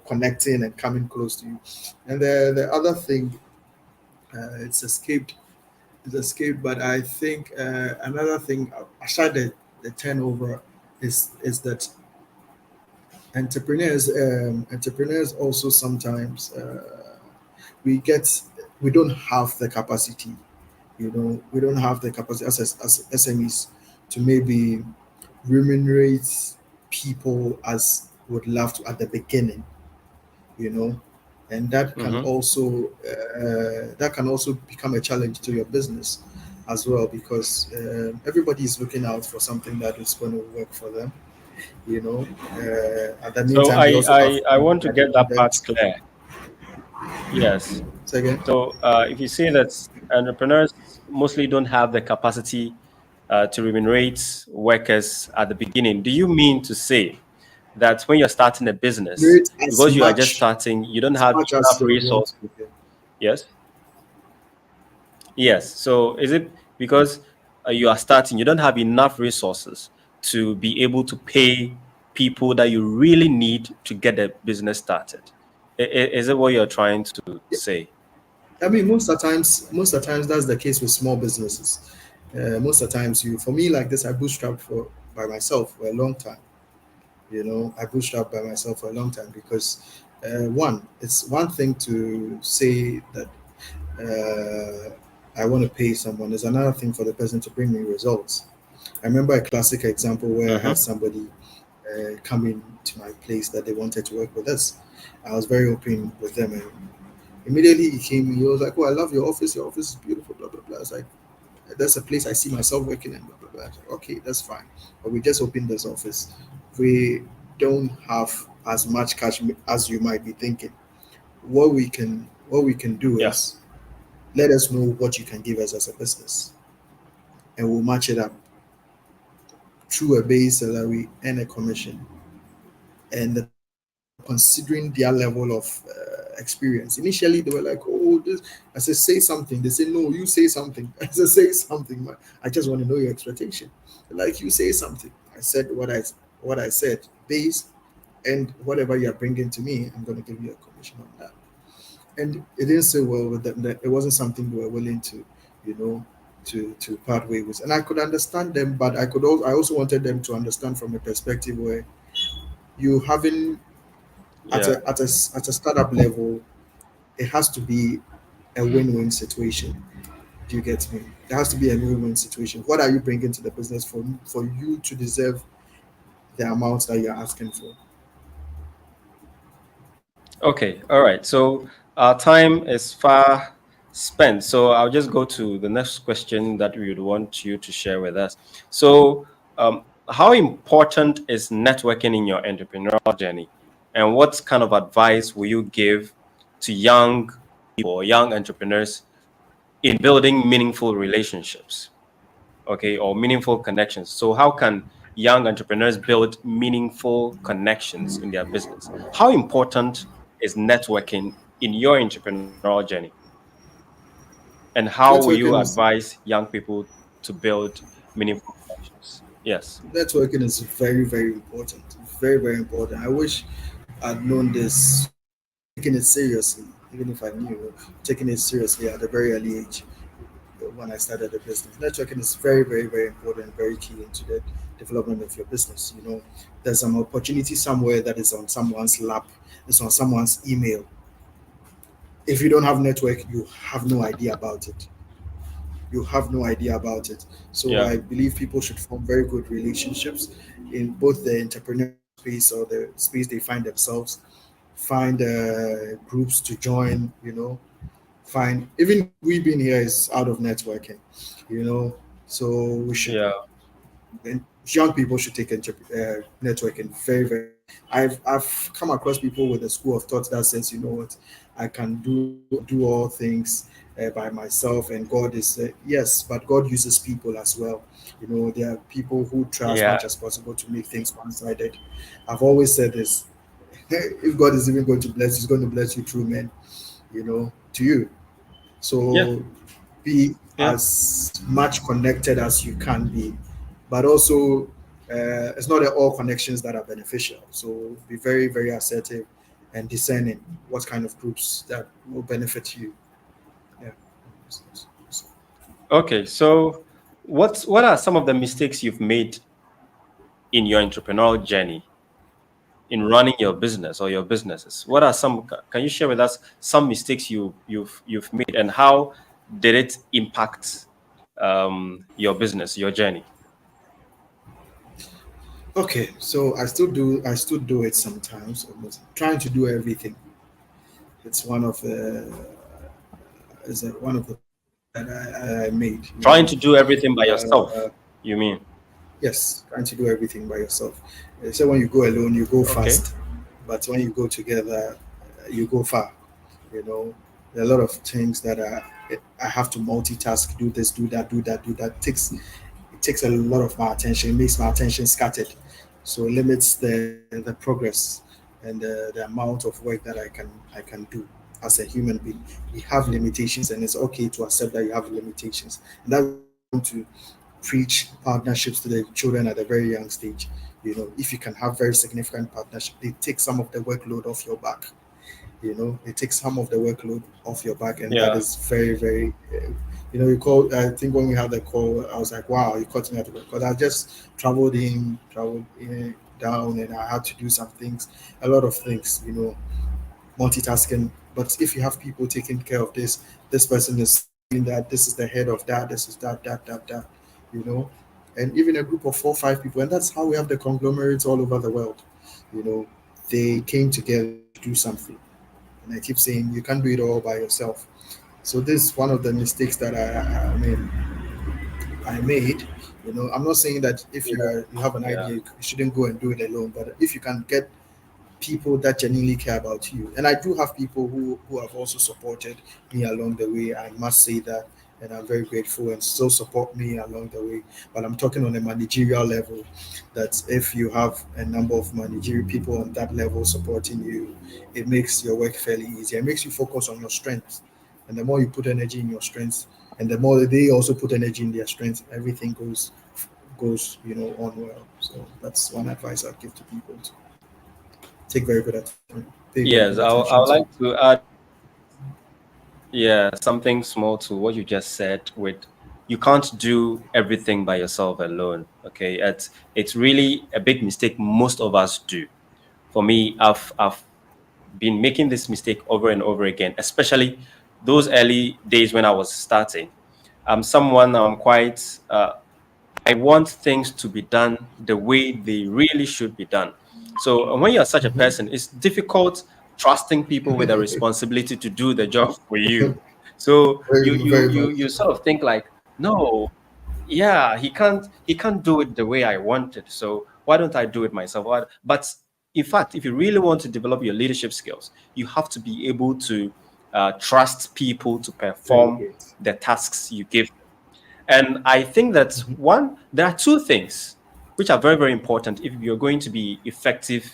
connecting and coming close to you. And the other thing, it's escaped it's escaped, but I think another thing aside the turnover is that entrepreneurs also sometimes we get we don't have the capacity. We don't have the capacity as SMEs to maybe remunerate people as would love to at the beginning, you know, and Mm-hmm. that can also become a challenge to your business as well, because everybody is looking out for something that is going to work for them. At the So meantime, they also have I family want to that they get that want them part to clear. Yes. say again. So if you say that entrepreneurs mostly don't have the capacity to remunerate workers at the beginning, do you mean to say that when you're starting a business, Remunerate because you are just starting, you don't as have much as enough they would want to. resources? Yes. Yes. So is it because you are starting, you don't have enough resources to be able to pay people that you really need to get the business started? Is it what you're trying to say? I mean, most of the times that's the case with small businesses. Most of the times, for me like this, I bootstrapped for by myself for a long time. I bootstrapped by myself for a long time because one, it's one thing to say that I want to pay someone. There's another thing for the person to bring me results. I remember a classic example where I had Mm-hmm. somebody come in to my place that they wanted to work with us. I was very open with them, and immediately he came. He was like, "Oh, I love your office. Your office is beautiful." Blah blah blah. I was like, "That's a place I see myself working in." Blah blah blah. I was like, "Okay, that's fine." But we just opened this office. We don't have as much cash as you might be thinking. What we can do Yeah. is let us know what you can give us as a business, and we'll match it up through a base salary and a commission. And the people, considering their level of experience, initially they were like, "Oh, this." I said, "Say something." They said, "No, you say something." I said, "Say something, man. I just want to know your expectation." They're like, "You say something." I said what I said, base, and whatever you're bringing to me, I'm going to give you a commission on that. And it didn't say well with them that it wasn't something they were willing to, you know. to part ways with. And I could understand them, but I also wanted them to understand from a perspective where you having Yeah. at a startup level, it has to be a win-win situation. Do you get me? There has to be a win-win situation. What are you bringing to the business for you to deserve the amount that you're asking for? Okay. All right. So our time is far spent. So I'll just go to the next question that we would want you to share with us. So, how important is networking in your entrepreneurial journey? And what kind of advice will you give to young people or young entrepreneurs in building meaningful relationships? Okay, or meaningful connections. So, how can young entrepreneurs build meaningful connections in their business? How important is networking in your entrepreneurial journey? And how will you Networking is advise young people to build meaningful connections? Yes. networking is very, very important. Very, very important. I wish I'd known this, taking it seriously, even if I knew, taking it seriously at a very early age when I started the business. Networking is very, very, very important, very key into the development of your business. There's an opportunity somewhere that is on someone's lap, it's on someone's email. If you don't have network, you have no idea about it. You have no idea about it. So Yeah. I believe people should form very good relationships in both the entrepreneurial space or the space they find themselves. Find groups to join. Find even we being here is out of networking. You know, so we should Yeah. and young people should take networking very, very. I've come across people with a school of thought that says, you know what, I can do all things by myself, and God is yes, but God uses people as well. There are people who try as Yeah. much as possible to make things one-sided. I've always said this: if God is even going to bless, He's going to bless you through men. To you. Yeah. So be Yeah. as much connected as you can be, but also it's not all connections that are beneficial. So be very, very assertive and discerning what kind of groups that will benefit you. Yeah. Okay. So, what are some of the mistakes you've made in your entrepreneurial journey in running your business or your businesses? What are some? Can you share with us some mistakes you've made, and how did it impact your business, your journey? Okay, so I still do it sometimes. Almost trying to do everything. It's one of the mistakes that I made. Trying to do everything by Uh, yourself. You mean? yes, trying to do everything by yourself. They say when you go alone, you go Okay. fast, but when you go together, you go far. There are a lot of things that I have to multitask, do this, do that, do that, do that. It takes a lot of my attention. It makes my attention scattered, so it limits the progress and the amount of work that I can do as a human being. We have limitations, and it's okay to accept that you have limitations. And that's why I want to preach partnerships to the children at a very young stage. If you can have very significant partnership, they take some of the workload off your back. It takes some of the workload off your back, and that Yeah. is very, very. You call. I think when we had the call, I was like, "Wow, you caught me at work," because I just traveled in, down, and I had to do some things, a lot of things. Multitasking. But if you have people taking care of this person is doing that. This is the head of that. This is that. You know, and even a group of 4 or 5 people, and that's how we have the conglomerates all over the world. You know, they came together to do something, and I keep saying you can't do it all by yourself. So this is one of the mistakes that I made. I'm not saying that if Yeah. you have an Yeah. idea, you shouldn't go and do it alone. But if you can get people that genuinely care about you. And I do have people who have also supported me along the way. I must say that. And I'm very grateful and still support me along the way. But I'm talking on a managerial level, that if you have a number of managerial people on that level supporting you, it makes your work fairly easier. It makes you focus on your strengths. And the more you put energy in your strengths, and the more they also put energy in their strengths, everything goes on well. So that's one advice I'd give to people: to take very good attention, pay very Yes. good I attention would to. like to add, yeah, something small to what you just said with you can't do everything by yourself alone. Okay, it's really a big mistake most of us do. For me, I've been making this mistake over and over again, especially those early days when I was starting. I'm someone I'm quite I want things to be done the way they really should be done. So when you're such a Mm-hmm. person, it's difficult trusting people with a responsibility to do the job for you. So Very, very you much. sort of think like, no, yeah, he can't do it the way I wanted. So why don't I do it myself? But in fact, if you really want to develop your leadership skills, you have to be able to trust people to perform Delegate. the tasks you give. And I think that Mm-hmm. one, there are two things which are very, very important if you're going to be effective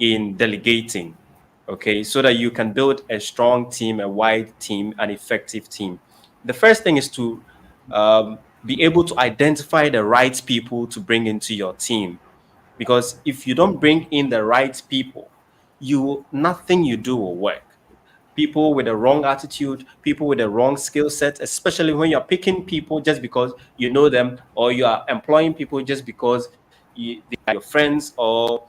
in delegating, okay, so that you can build a strong team, a wide team, an effective team. The first thing is to be able to identify the right people to bring into your team. Because if you don't bring in the right people, nothing you do will work. People with the wrong attitude, people with the wrong skill set, especially when you're picking people just because you know them, or you are employing people just because they are your friends, or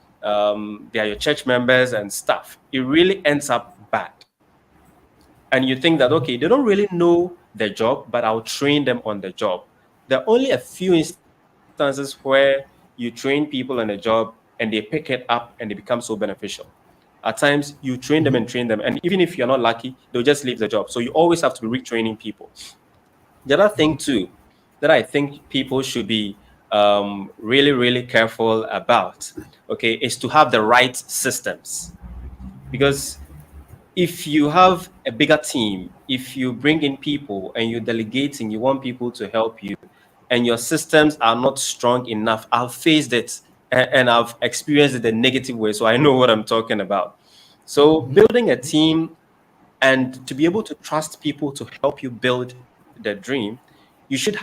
they are your church members and stuff. It really ends up bad. And you think that, okay, they don't really know the job, but I'll train them on the job. There are only a few instances where you train people on a job and they pick it up and they become so beneficial. At times, you train them and Mm-hmm. train them, and even if you're not lucky, they'll just leave the job. So you always have to be retraining people. The other thing, too, that I think people should be really, really careful about, okay, is to have the right systems. Because if you have a bigger team, if you bring in people and you're delegating, you want people to help you, and your systems are not strong enough, I've faced it and I've experienced it the negative way. So I know what I'm talking about. So Mm-hmm. building a team and to be able to trust people to help you build the dream, you should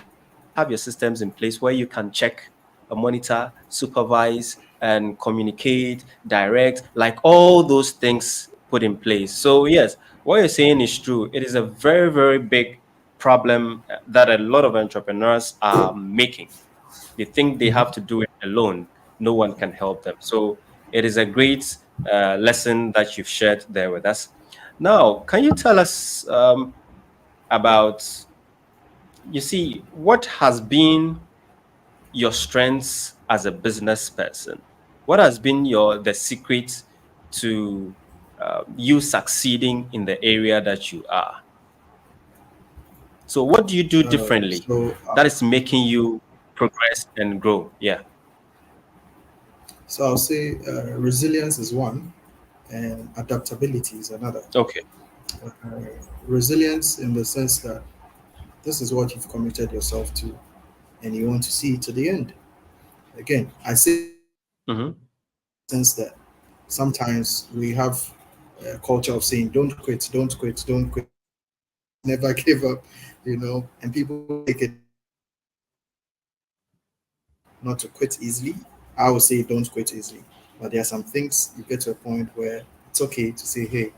have your systems in place where you can check, monitor, supervise, and communicate, direct, like all those things put in place. So, yes, what you're saying is true. It is a very, very big problem that a lot of entrepreneurs are making. They think they have to do it alone. No one can help them. So it is a great lesson that you've shared there with us. Now, can you tell us about, you see, what has been your strengths as a business person? What has been the secret to you succeeding in the area that you are? So, what do you do differently So, that is making you progress and grow? Yeah. so I'll say resilience is one, and adaptability is another. Okay. Uh, Resilience in the sense that this is what you've committed yourself to, and you want to see it to the end. Again, I say resilience Mm-hmm. in the sense that sometimes we have a culture of saying, "Don't quit, don't quit, don't quit, never give up," and people take it as not to quit easily. I would say don't quit easily. But there are some things you get to a point where it's okay to say, hey,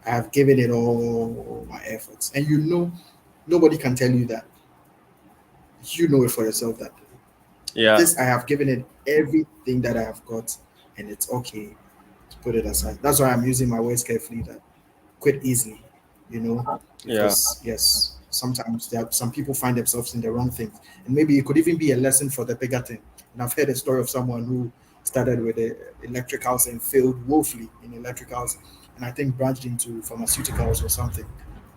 I have given it all my efforts. And nobody can tell you that. You know it for yourself that Yeah. this, I have given it everything that I have got, and it's okay to put it aside. That's why I'm using my words carefully that quit easily, you know, Yeah. because yes, sometimes there are, some people find themselves in the wrong things, and maybe it could even be a lesson for the bigger thing. And I've heard a story of someone who started with a electricals and failed woefully in electricals, and I think branched into pharmaceuticals or something,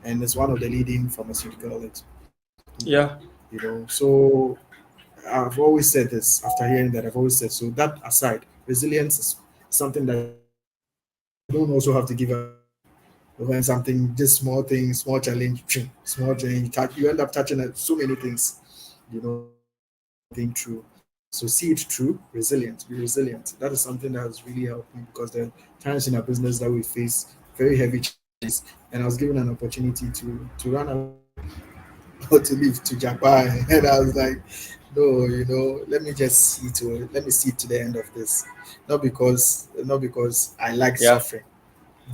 and it's one of the leading pharmaceutical, Yeah. So I've always said this after hearing that. I've always said so. That aside, resilience is something that you don't also have to give up when something, just small thing, small challenge, small challenge, you end up touching so many things, to see anything through. So see it through, resilient, be resilient. That is something that has really helped me because there are times in our business that we face very heavy challenges, and I was given an opportunity to run away or to leave to Japan, and I was like, no, let me just let me see to the end of this, not because I like Yeah. suffering,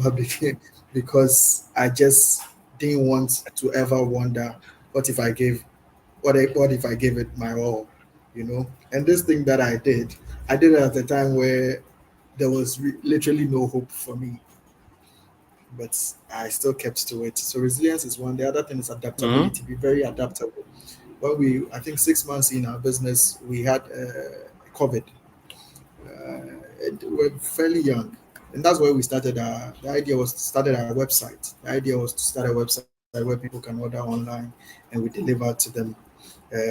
but because I just didn't want to ever wonder what if I gave what if I gave it my all, And this thing that I did it at a time where there was literally no hope for me, but I still kept to it. So resilience is one. The other thing is Mm-hmm. adaptability. Be very adaptable. When I think 6 months in our business, we had COVID. We're fairly young, and that's where we started. The idea was to start our website. The idea was to start a website where people can order online, and we deliver to them.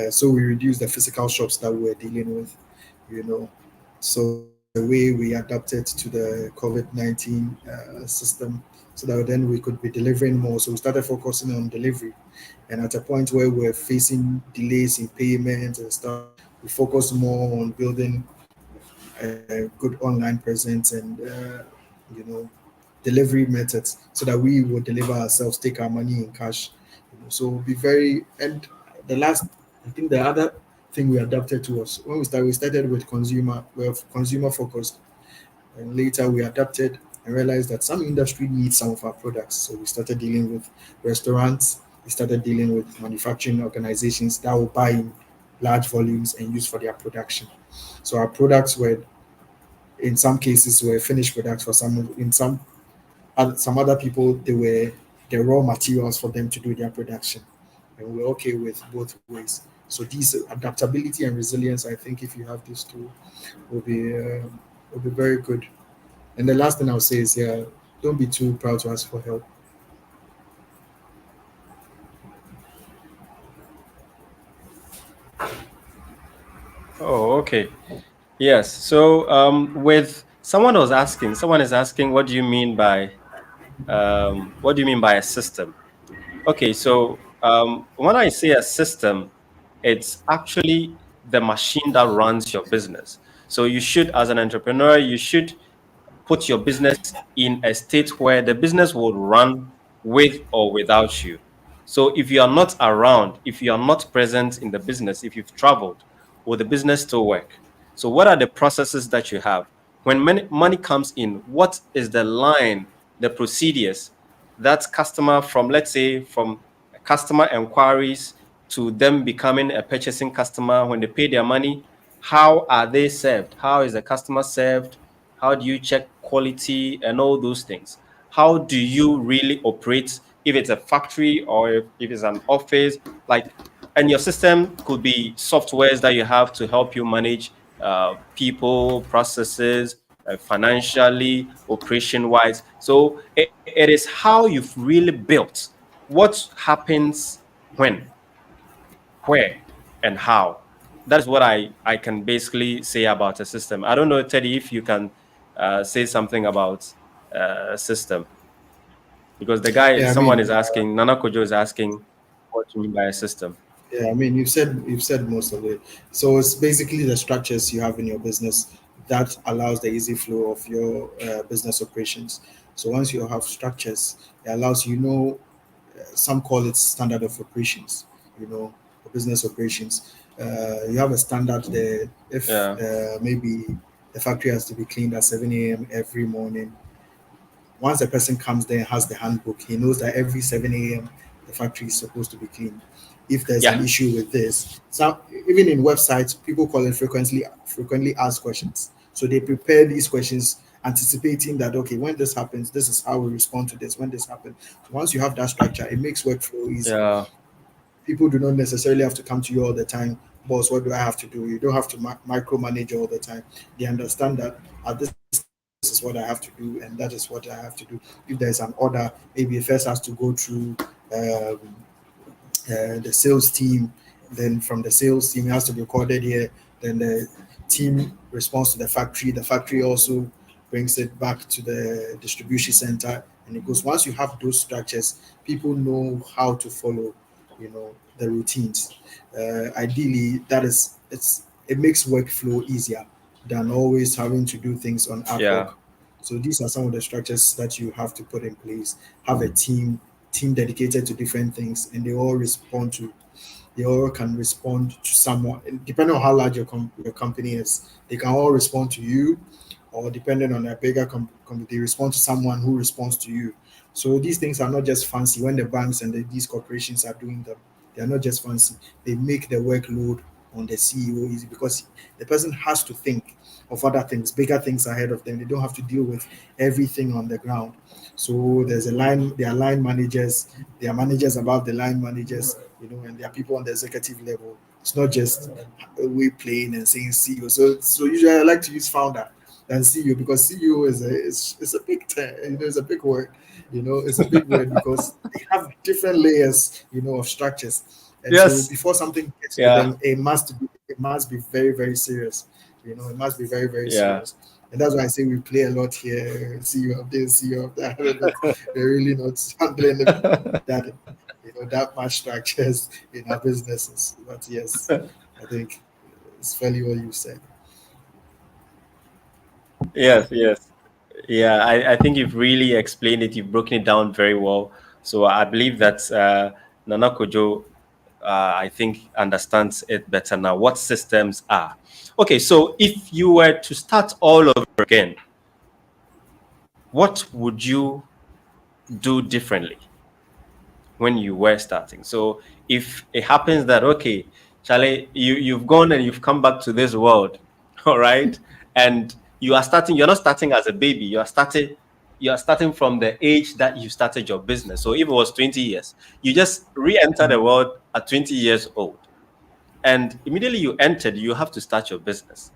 So we reduced the physical shops that we were dealing with, you know. So in a way, we adapted to the COVID-19 system, so that then we could be delivering more. So we started focusing on delivery, and at a point where we're facing delays in payments and stuff, we focused more on building a good online presence and delivery methods, so that we would deliver ourselves, take our money in cash. So be very. And the last, I think the other thing we adapted to was when we started with consumer, we're consumer focused, and later we adapted and realized that some industry needs some of our products. So we started dealing with restaurants. We started dealing with manufacturing organizations that will buy in large volumes and use for their production. So our products were, in some cases, were finished products. For some, in some other people, they were the raw materials for them to do their production, and we're okay with both ways. So these adaptability and resilience, I think, if you have these two, will be will be very good. And the last thing I'll say is, yeah, don't be too proud to ask for help. Oh, okay. Yes. So, with someone is asking, what do you mean by a system? Okay, so when I say a system, it's actually the machine that runs your business. So you should, as an entrepreneur, you should put your business in a state where the business will run with or without you. So if you are not around, if you are not present in the business, if you've traveled, will the business still work? So what are the processes that you have? When money comes in, what is the line, the procedures that customer from, let's say, from customer inquiries to them becoming a purchasing customer when they pay their money? How are they served? How is the customer served? How do you check quality and all those things? How do you really operate if it's a factory or if it's an office? Like, and your system could be softwares that you have to help you manage people, processes, financially, operation wise. So it is how you've really built what happens when, where, and how. That is what I can basically say about a system. I don't know, Teddy, if you can say something about system, because Yeah, I someone mean, is asking, Nana Kojo is asking, what do you mean by a system? yeah, I mean, you've said most of it. So it's basically the structures you have in your business that allows the easy flow of your business operations. So once you have structures, it allows, some call it standard of operations, for business operations. You have a standard there. If Yeah, maybe the factory has to be cleaned at 7 a.m. every morning, once the person comes there and has the handbook, he knows that every 7 a.m. the factory is supposed to be cleaned. If there's an yeah, issue with this, so even in websites, people call it frequently asked questions. So they prepare these questions anticipating that, okay, when this happens, this is how we respond to this. When this happens, so once you have that structure, it makes workflow easy. yeah, People do not necessarily have to come to you all the time. Boss, what do I have to do? You don't have to micromanage all the time. They understand that at this time, this is what I have to do, and that is what I have to do. If there's an order, maybe it first has to go through um, the sales team. Then from the sales team, it has to be recorded here. Then the team responds to the factory. The factory also brings it back to the distribution center, and it goes. Once you have those structures, people know how to follow, the routines. Ideally, it makes workflow easier than always having to do things on ad yeah, hoc. So these are some of the structures that you have to put in place. Have a team dedicated to different things, and they all can respond to someone. And depending on how large your company is, they can all respond to you, or depending on a bigger company, they respond to someone who responds to you. So these things are not just fancy. When the banks and these corporations are doing them, They are not just fancy. They make the workload on the CEO easy because the person has to think of other things, bigger things ahead of them. They don't have to deal with everything on the ground. So there's a line, there are line managers, there are managers above the line managers, and there are people on the executive level. It's not just we playing and saying CEO. So usually I like to use founder than CEO because CEO is a big term, it's a big word. It's a big word because they have different layers, of structures. And so Yes. before something gets to Yeah. them, it must be very, very serious. It must be very, very Yeah. serious. And that's why I say we play a lot here, CEO of this, CEO of that, but we're really not handling that that much structures in our businesses. But yes, I think it's fairly what you said. Yes. Yes. Yeah. I think you've really explained it. You've broken it down very well. So I believe that Nana Kojo, I think, understands it better now. What systems are. Okay. So if you were to start all over again, what would you do differently when you were starting? So if it happens that, okay, Charlie, you've gone and you've come back to this world, all right, and you're not starting as a baby, you are starting from the age that you started your business. So if it was 20 years, you just re-enter the world at 20 years old, and immediately you entered, you have to start your business.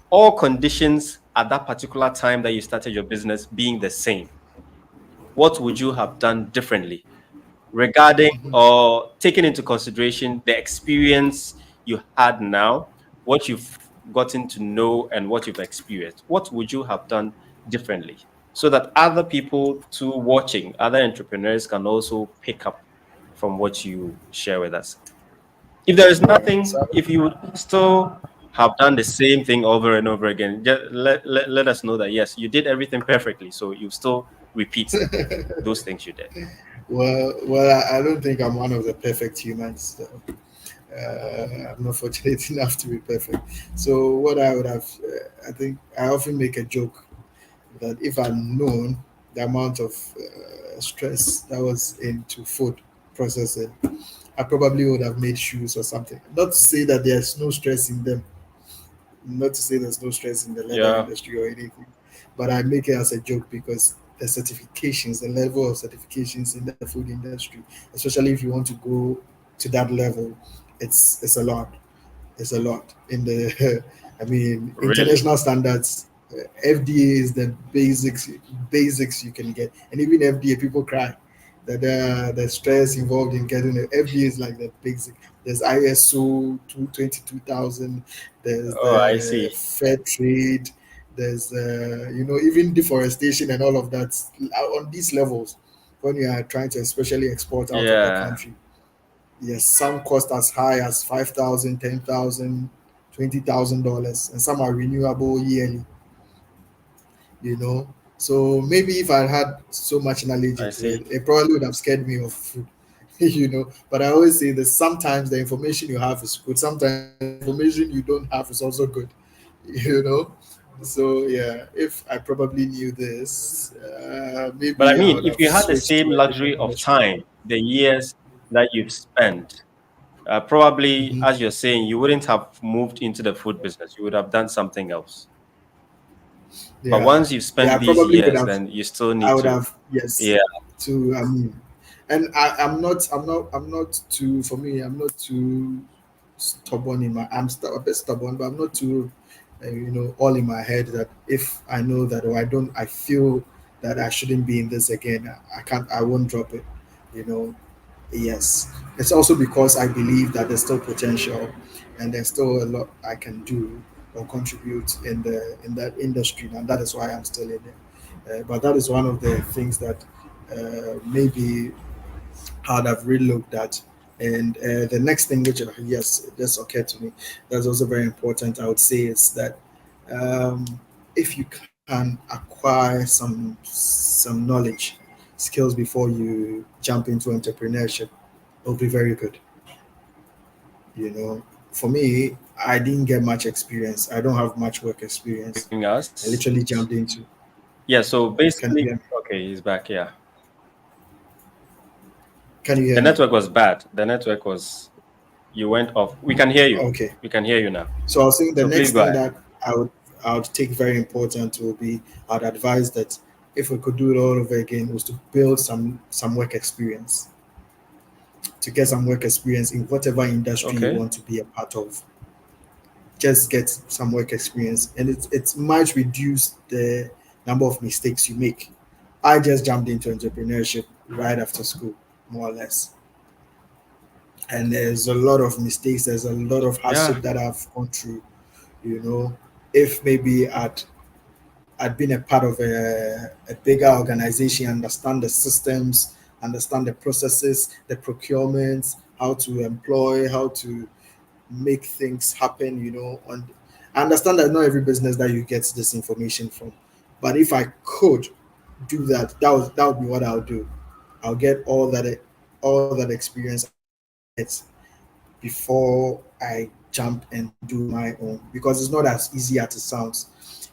All conditions at that particular time that you started your business being the same, what would you have done differently regarding or taking into consideration the experience you had now, what you've gotten to know, and what you've experienced? What would you have done differently so that other people too watching, other entrepreneurs, can also pick up from what you share with us? If there is All right. nothing, if you would still have done the same thing over and over again, just let us know that yes, you did everything perfectly. So you still repeat those things you did. Well, I don't think I'm one of the perfect humans. So, I'm not fortunate enough to be perfect. So what I would have, I think I often make a joke that if I'd known the amount of stress that was into food processing, I probably would have made shoes or something. Not to say that there's no stress in them, not to say there's no stress in the leather Yeah, industry or anything, but I make it as a joke because the certifications, the level of certifications in the food industry, especially if you want to go to that level, it's a lot. It's a lot in the. I mean, really. international standards. FDA is the basics you can get, and even FDA people cry that the stress involved in getting it. FDA is like the basic. There's ISO 222,000. There's Oh, I the see. fair trade. There's even deforestation and all of that on these levels when you are trying to especially export out of the Yeah, country. Yes, some cost as high as 5,000, 10,000, $20,000, and some are renewable yearly. You know, so maybe if I had so much knowledge I into see. it, it probably would have scared me of food. But I always say that sometimes the information you have is good, sometimes the information you don't have is also good. you know so yeah, if I probably knew this, But I maybe I mean, would if have you had the switched same to a different luxury of industry. time, the years that you've spent, probably, Mhm. as you're saying, you wouldn't have moved into the food business. You would have done something else. But Yeah, once you've yeah, I spent these probably would years, have. then you still I need would to, have, yes, yeah, to and I'm not too, for me, I'm not too stubborn in my, a bit stubborn, but I'm not too, all in my head that if I know that, or I feel that I shouldn't be in this again, I won't drop it, you know. Yes, it's also because I believe that there's still potential, and there's still a lot I can do or contribute in that industry, and that is why I'm still in it. But that is one of the things that maybe I'd have really looked at. And the next thing, which yes, it just occurred to me, that's also very important. I would say is that um, if you can acquire some knowledge, skills before you jump into entrepreneurship, it'll be very good. You know, for me, I didn't get much experience. I don't have much work experience. hearing I us. literally jumped into. Yeah, so Can you basically, hear me? okay, he's back. Yeah. Can you The hear me? network was bad. The network was You went off. We can hear you. Okay. We can hear you now. So I was saying the So please next go thing ahead. that I would take very important will be, I'd advise that if we could do it all over again, was to build some work experience, to get some work experience in whatever industry you Okay. want to be a part of. Just get some work experience, and it might reduce the number of mistakes you make. I just jumped into entrepreneurship right after school, more or less, and there's a lot of mistakes. There's a lot of Yeah. hardship that I've gone through. You know, if maybe I'd been a part of a bigger organization, understand the systems, understand the processes, the procurements, how to employ, how to make things happen, and I understand that not every business that you get this information from. But if I could do that, that would be what I'll do. I'll get all that experience before I jump and do my own, because it's not as easy as it sounds.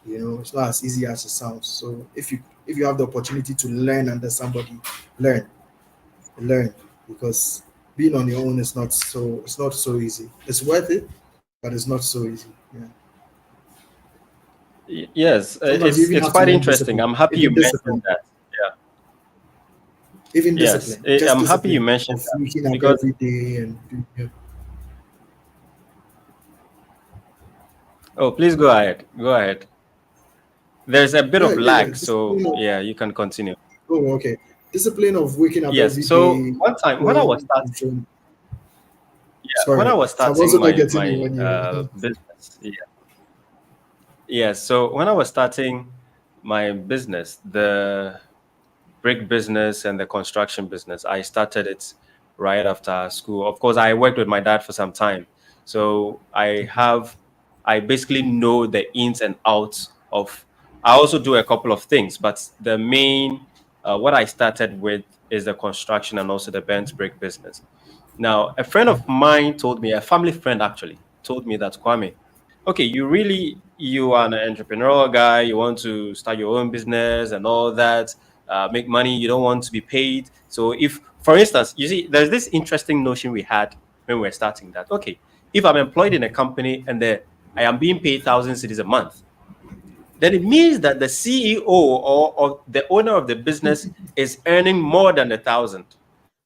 It's not as easy as it sounds. So if you have the opportunity to learn under somebody, learn, learn, because being on your own it's not so easy. It's worth it, but it's not so easy. Yeah. Yes, Sometimes you even it's have to quite learn interesting. discipline, I'm happy you even mentioned discipline, that. Yeah. even Yes, discipline, just I'm happy you discipline mentioned of that waking up because every day and doing. Yeah. oh, please go ahead. Go ahead. There's a bit Yeah, of yeah, yeah. lag, Discipline so of, yeah, you can continue. oh, okay. Discipline of waking up Yes. every So day, one time when I was going starting, and showing. yeah, when I Sorry, was so I'm starting also not my getting you when you. business, yeah, yeah. So when I was starting my business, the brick business and the construction business. I started it right after school. Of course, I worked with my dad for some time. So I basically know the ins and outs of, I also do a couple of things, but the main, what I started with is the construction and also the bench brick business. Now, a friend of mine told me, a family friend actually, told me that Kwame, okay, you are an entrepreneurial guy, you want to start your own business and all that, make money, you don't want to be paid. So if, for instance, you see, there's this interesting notion we had when we were starting that, okay, if I'm employed in a company and I am being paid 1,000 cities a month, then it means that the CEO or the owner of the business is earning more than 1,000.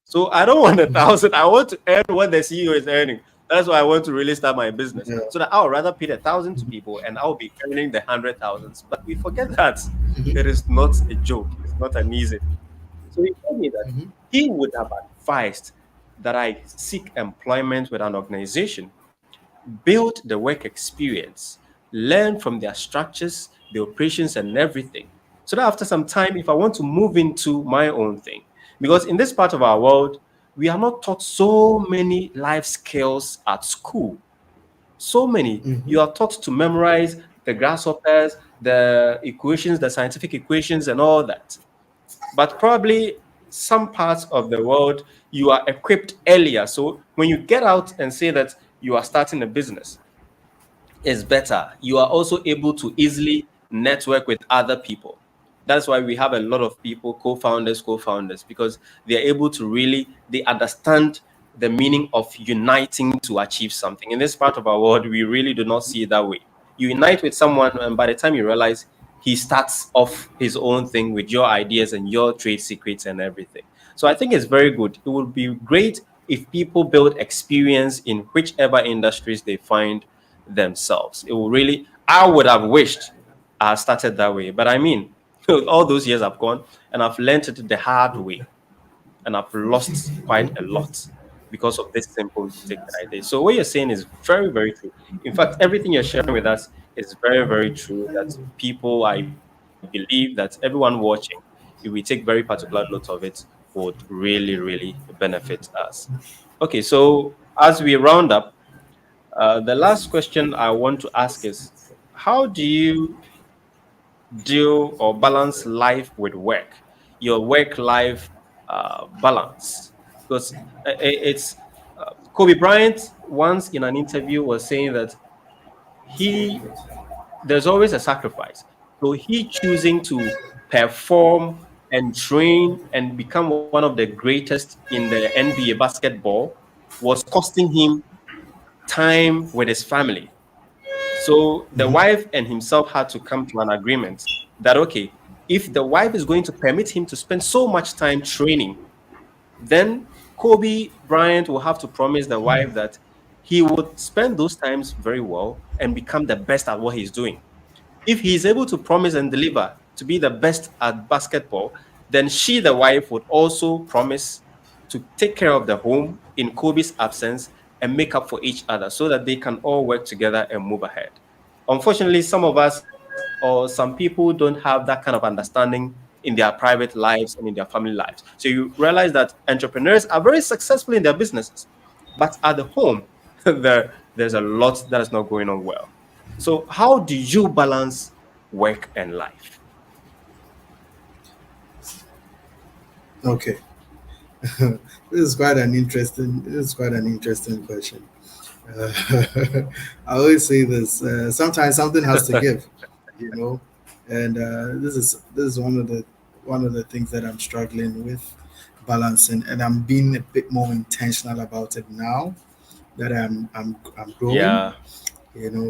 So I don't want a thousand. I want to earn what the CEO is earning. That's why I want to really start my business. Yeah. So that I'll rather pay 1,000 to people and I'll be earning the 100,000s. But we forget that it is not a joke. It's not an easy thing. So he told me that Mhm. he would have advised that I seek employment with an organization, build the work experience, learn from their structures, the operations, and everything. So that after some time, if I want to move into my own thing, because in this part of our world, we are not taught so many life skills at school. So many. Mhm. You are taught to memorize the grasshoppers, the equations, the scientific equations, and all that. But probably some parts of the world, you are equipped earlier. So when you get out and say that you are starting a business, is better. You are also able to easily network with other people. That's why we have a lot of people, co-founders, because they are able to really, they understand the meaning of uniting to achieve something. In this part of our world, we really do not see it that way. You unite with someone, and by the time you realize he starts off his own thing with your ideas and your trade secrets and everything. So I think it's very good. It would be great if people build experience in whichever industries they find themselves. It will really, I would have wished I had started that way. But I mean, all those years have gone and I've learned it the hard way and I've lost quite a lot because of this simple mistake that I did. So what you're saying is very, very true. In fact, everything you're sharing with us is very, very true. That people, I believe that everyone watching, if we take very particular note of it, would really, really benefit us. Okay, so as we round up, the last question I want to ask is, how do you deal or balance life with work, your work life balance? Because it's Kobe Bryant once in an interview was saying that he there's always a sacrifice. So he choosing to perform and train and become one of the greatest in the NBA basketball was costing him time with his family. So the wife and himself had to come to an agreement that, okay, if the wife is going to permit him to spend so much time training, then Kobe Bryant will have to promise the wife that he would spend those times very well and become the best at what he's doing. If he is able to promise and deliver to be the best at basketball, then she, the wife, would also promise to take care of the home in Kobe's absence and make up for each other so that they can all work together and move ahead. Unfortunately, some of us or some people don't have that kind of understanding in their private lives and in their family lives. So you realize that entrepreneurs are very successful in their businesses, but at the home, there's a lot that is not going on well. So, how do you balance work and life? Okay. This is quite an interesting question. Uh, I always say this. Sometimes something has to give, you know, and this is one of the things that I'm struggling with balancing, and I'm being a bit more intentional about it now that I'm growing. Yeah.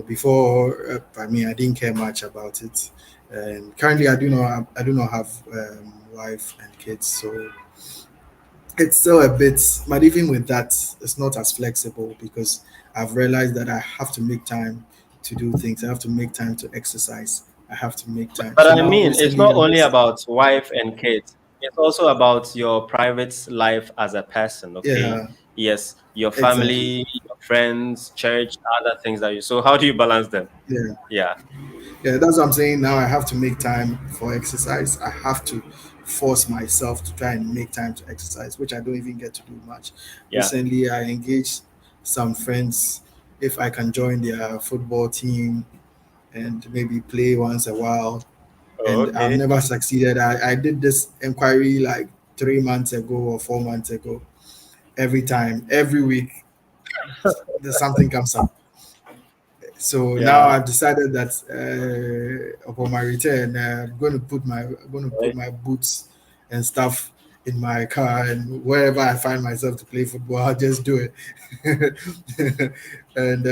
Before, I mean, I didn't care much about it, and currently I do not have wife and kids, so it's still a bit. But even with that, it's not as flexible because I've realized that I have to make time to do things. I have to make time to exercise. I have to make time. But So I now mean, it's recently, not I only just about wife and kids, it's also about your private life as a person, okay? yeah, Yes, your exactly. family, your friends, church, other things that you. So, how do you balance them? Yeah. Yeah. Yeah, that's what I'm saying. Now I have to make time for exercise. I have to force myself to try and make time to exercise, which I don't even get to do much. Yeah. Recently, I engaged some friends if I can join their football team and maybe play once a while. Oh, And I've okay. never succeeded. I did this inquiry like 3 months ago or 4 months ago. Every time, every week, there's something comes up. So now Yeah. I've decided that upon my return, I'm going to put my boots and stuff in my car, and wherever I find myself to play football, I'll just do it. And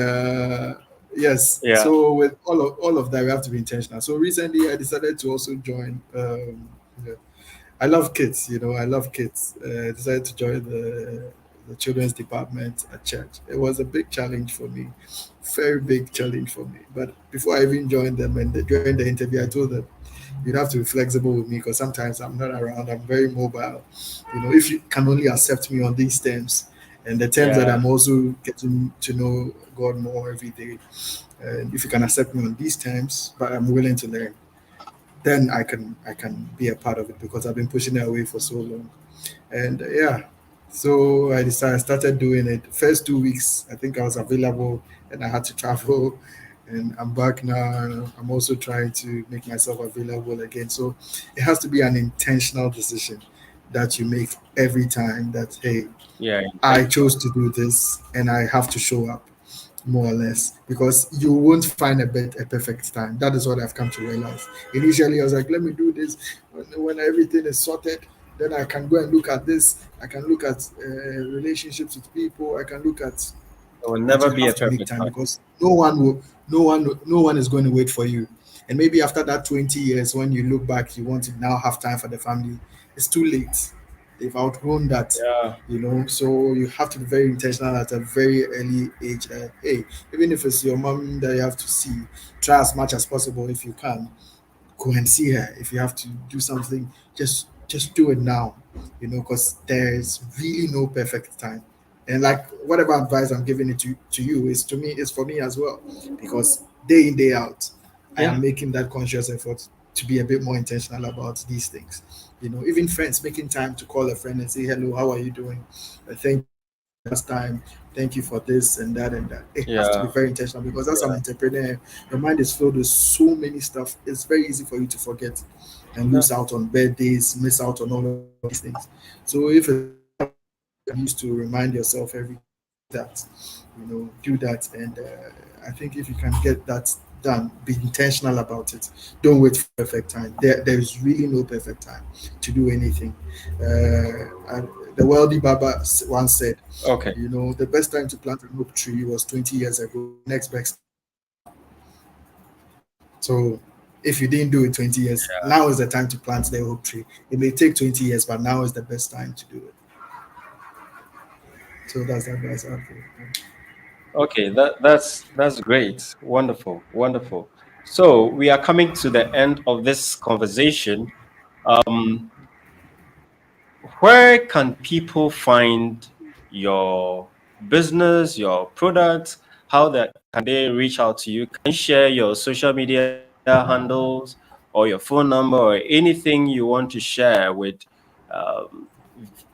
yes, Yeah. so with all of that, we have to be intentional. So recently, I decided to also join. I love kids, I love kids. Decided to join the children's department at church. It was a big challenge for me, very big challenge for me. But before I even joined them and during the interview, I told them, you'd have to be flexible with me because sometimes I'm not around. I'm very mobile. If you can only accept me on these terms and the terms that Yeah. I'm also getting to know God more every day, and if you can accept me on these terms, but I'm willing to learn, then I can be a part of it because I've been pushing it away for so long. And yeah, so I started doing it. First 2 weeks, I think I was available, and I had to travel, and I'm back now. I'm also trying to make myself available again. So it has to be an intentional decision that you make every time. That hey, Yeah. I Intentional. chose to do this, and I have to show up more or less because you won't find a perfect time. That is what I've come to realize. Initially, I was like, let me do this when everything is sorted. Then I can go and look at this. I can look at relationships with people. I can look at, There will but never you be a have to make perfect time time. because no one is going to wait for you. And maybe after that 20 years, when you look back, you want to now have time for the family. It's too late. They've outgrown that. Yeah. So you have to be very intentional at a very early age. Hey, even if it's your mom that you have to see, try as much as possible if you can go and see her. If you have to do something, just do it now, because there's really no perfect time. And like whatever advice I'm giving it to you is to me is for me as well, because day in day out, I Yeah. am making that conscious effort to be a bit more intentional about these things. Even friends making time to call a friend and say hello, how are you doing? Thank you for the last time. Thank you for this and that and that. It has to be Yeah. very intentional because as an Yeah. entrepreneur, your mind is filled with so many stuff. It's very easy for you to forget and Yeah. lose out on birthdays, miss out on all of these things. So if it's something that you can use to remind yourself every day, do that. Do that. And I think if you can get that done, be intentional about it. Don't wait for perfect time. There's really no perfect time to do anything. the wealthy Baba once said, Okay. the best time to plant an oak tree was 20 years ago. Next best time is now. So if you didn't do it 20 years, now is the time to plant the oak tree. It may take 20 years, but now is the best time to do it. So that's the advice I have for you. Okay, that's great. Wonderful, wonderful. So we are coming to the end of this conversation. Um, where can people find your business, your products? How that can they reach out to you? Can you share your social media handles or your phone number or anything you want to share with um,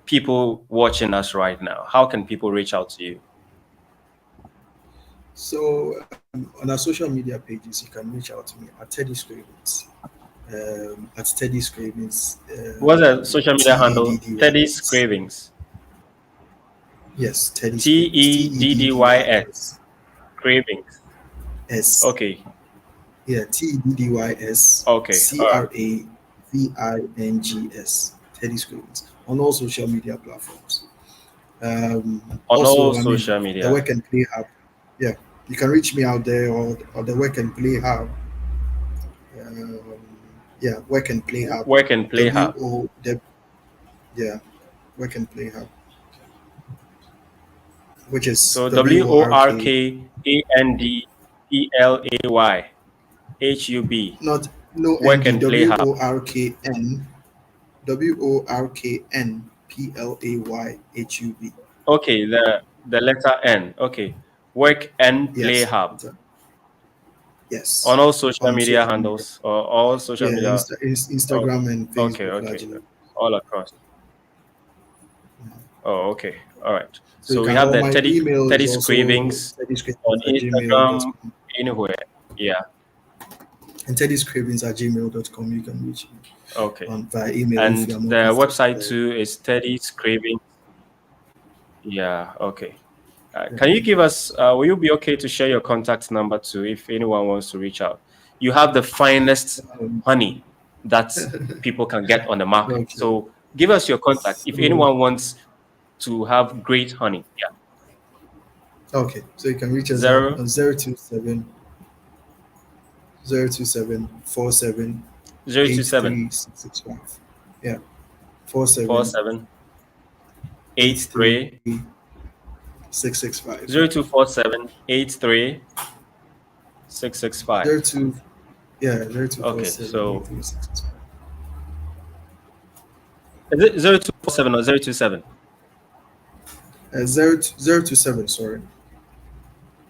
people watching us right now? How can people reach out to you? So on our social media pages, you can reach out to me at Teddy Cravings. At Teddy Cravings, What's the social media handle? Teddy's TEDDYS. Cravings. Yes, Teddy T Cravings. E D D Y S. TEDDYS. Cravings. S. Okay. Yeah, TEDDYS Okay. All right. CRAVINGS. Teddy Cravings on all social media platforms. On all Also, I mean, social the media. Work and Play Hub. Yeah, you can reach me out there, or the Work and Play Hub. Um, yeah, Work and Play Hub. Work and Play W Hub. O W. Yeah, Work and Play Hub, which is So W W O O R R K. K A N D P L A Y H U B. Not no N Work D. and Play W Hub. O R K N. WORKNPLAYHUB. Okay. The letter N. Okay. Work and Play Yes. Hub. On Yes. all social On media social media. handles or all social Yeah, media. Oh, Instagram and okay. Facebook Okay. largely. All across. Yeah. Oh, okay. All right. So you So we can, have or the my email is Teddy's also Cravings on Instagram, teddyscravings@gmail.com. anywhere. Yeah. And teddyscravings@gmail.com. You can reach me Okay. on via email if And you are more the comfortable website there. too is Teddy's Cravings. Yeah. Okay. Yeah. Can you give us, will you be okay to share your contact number too if anyone wants to reach out? You have the finest Um, honey that people can get on the market. okay. So give us your contact if So anyone wants to have great honey. Yeah. okay. So you can reach us at Zero 027 zero two eight seven three six six five. Yeah, four four seven seven eight eight three three 665. 0247836665. 02, yeah, Okay, 0247 so 83665. is it 0247 or 027? 027, sorry.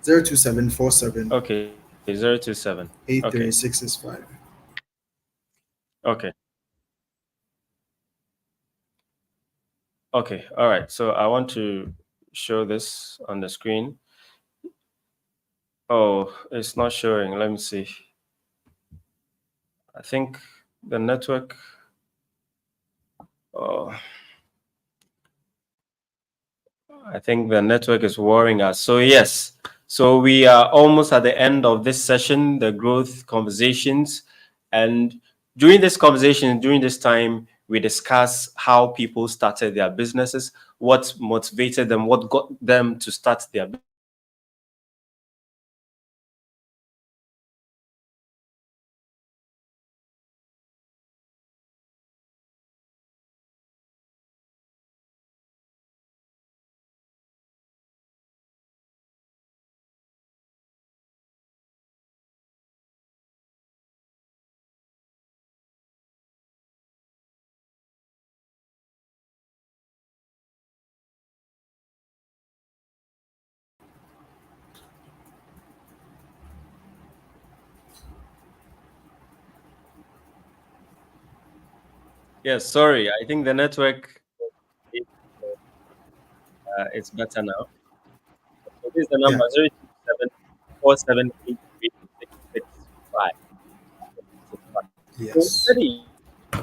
02747 Okay, 027. Okay, 83665. okay, okay. All right. So I want to show this on the screen. Oh, it's not showing. Let me see. I think the network. Oh, I think the network is worrying us. So yes, so we are almost at the end of this session, the growth conversations, and during this conversation, during this time, we discuss how people started their businesses, what motivated them, what got them to start their businesses, and how they Yes, sorry. I think the network it's better now. So this is the Yeah, number 02747836665. So yes. Eddie, uh,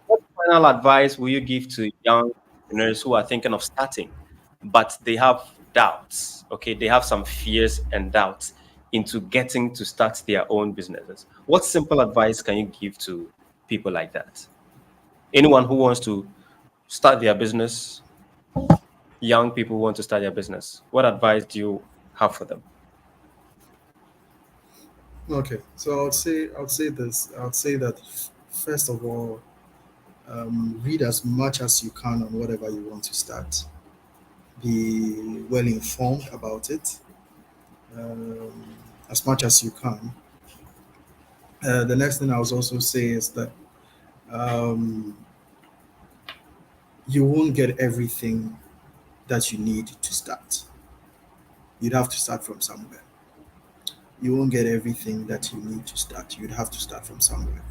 what final advice will you give to young entrepreneurs who are thinking of starting, but they have doubts? Okay, they have some fears and doubts into getting to start their own businesses. What simple advice can you give to people like that? Anyone who wants to start their business, young people who want to start their business, what advice do you have for them? Okay, so I would say this. I would say that first of all, read as much as you can on whatever you want to start. Be well informed about it, um, as much as you can. The next thing I would also say is that um, you won't get everything that you need to start. You'd have to start from somewhere. You won't get everything that you need to start. You'd have to start from somewhere.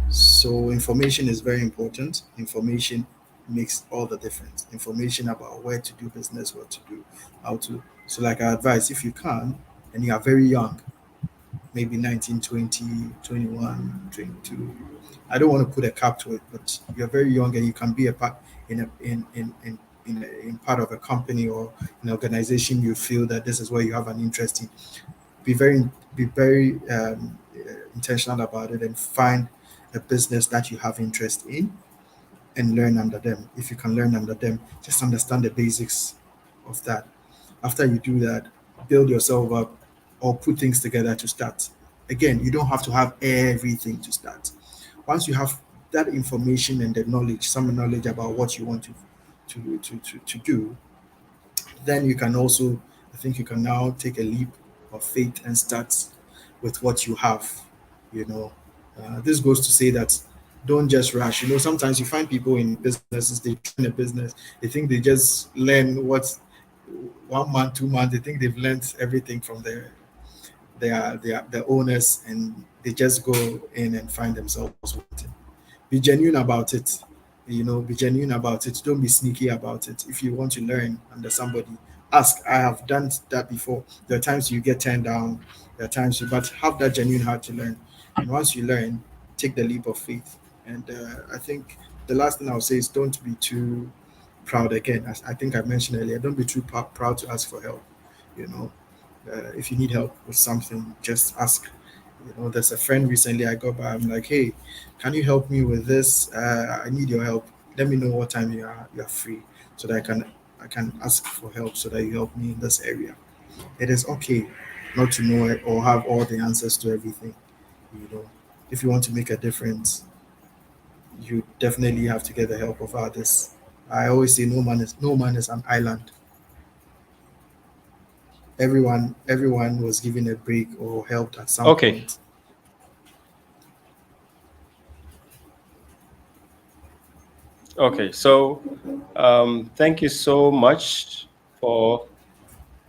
So information is very important. Information makes all the difference. Information about where to do business, what to do, how to. So like I advise, if you can, and you are very young, maybe 19, 20, 21, 22. I don't want to put a cap to it, but you're very young and you can be a part in a in part of a company or an organization. You feel that this is where you have an interest in. Be very intentional about it and find a business that you have interest in and learn under them. If you can learn under them, just understand the basics of that. After you do that, build yourself up or put things together to start. Again, you don't have to have everything to start. Once you have that information and the knowledge, some knowledge about what you want to do, then you can also, I think you can now take a leap of faith and start with what you have. You know, this goes to say that don't just rush. You know, sometimes you find people in businesses, they join a business, they think they just learn what 1 month, 2 months, they think they've learned everything from the owners, and they just go in and find themselves wanting. Be genuine about it. You know, be genuine about it. Don't be sneaky about it. If you want to learn under somebody, ask. I have done that before. There are times you get turned down. There are times you, but have that genuine heart to learn. And once you learn, take the leap of faith. And I think the last thing I'll say is don't be too proud. Again, as I think I mentioned earlier, don't be too proud to ask for help. You know, if you need help with something, just ask. You know, there's a friend recently I got by. I'm like, hey, can you help me with this? I need your help. Let me know what time you are free, so that I can ask for help, so that you help me in this area. It is okay not to know it or have all the answers to everything. You know, if you want to make a difference, you definitely have to get the help of others. I always say no man is an island. Everyone was given a break or helped at some Okay. point. Okay. So, thank you so much for.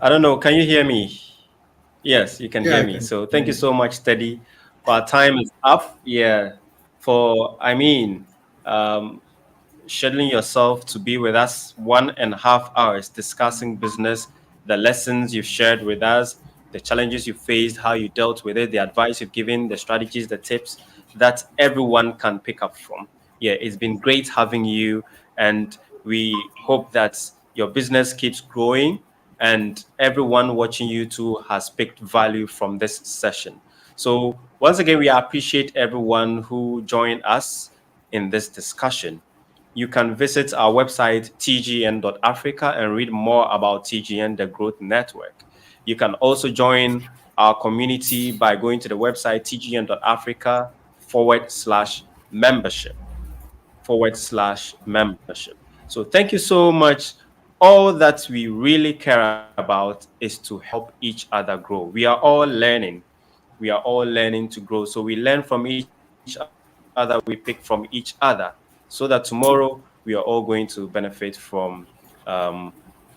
I don't know. Can you hear me? Yes, you can Yeah, hear I me. can So, hear thank you you. so much, Teddy. Our time is up. Yeah. For um, scheduling yourself to be with us 1.5 hours discussing business, the lessons you've shared with us, the challenges you faced, how you dealt with it, the advice you've given, the strategies, the tips that everyone can pick up from. Yeah, it's been great having you, and we hope that your business keeps growing and everyone watching you too has picked value from this session. So, once again, we appreciate everyone who joined us in this discussion. You can visit our website, tgn.africa, and read more about TGN, the Growth Network. You can also join our community by going to the website, tgn.africa /membership. So thank you so much. All that we really care about is to help each other grow. We are all learning. We are all learning to grow. So we learn from each other, we pick from each other, so that tomorrow we are all going to benefit from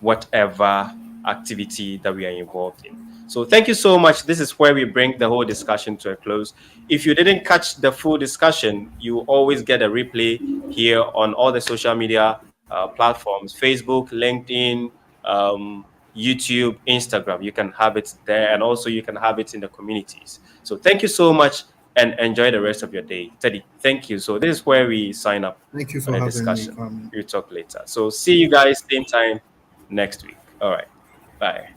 whatever activity that we are involved in. So thank you so much. This is where we bring the whole discussion to a close. If you didn't catch the full discussion, you always get a replay here on all the social media platforms: Facebook, LinkedIn, um, YouTube, Instagram. You can have it there, and also you can have it in the communities. So thank you so much and enjoy the rest of your day. Teddy, thank you. So this is where we sign up Thank you on for a having me, discussion. Kwame. We'll talk later. So see you guys same time next week. All right. Bye.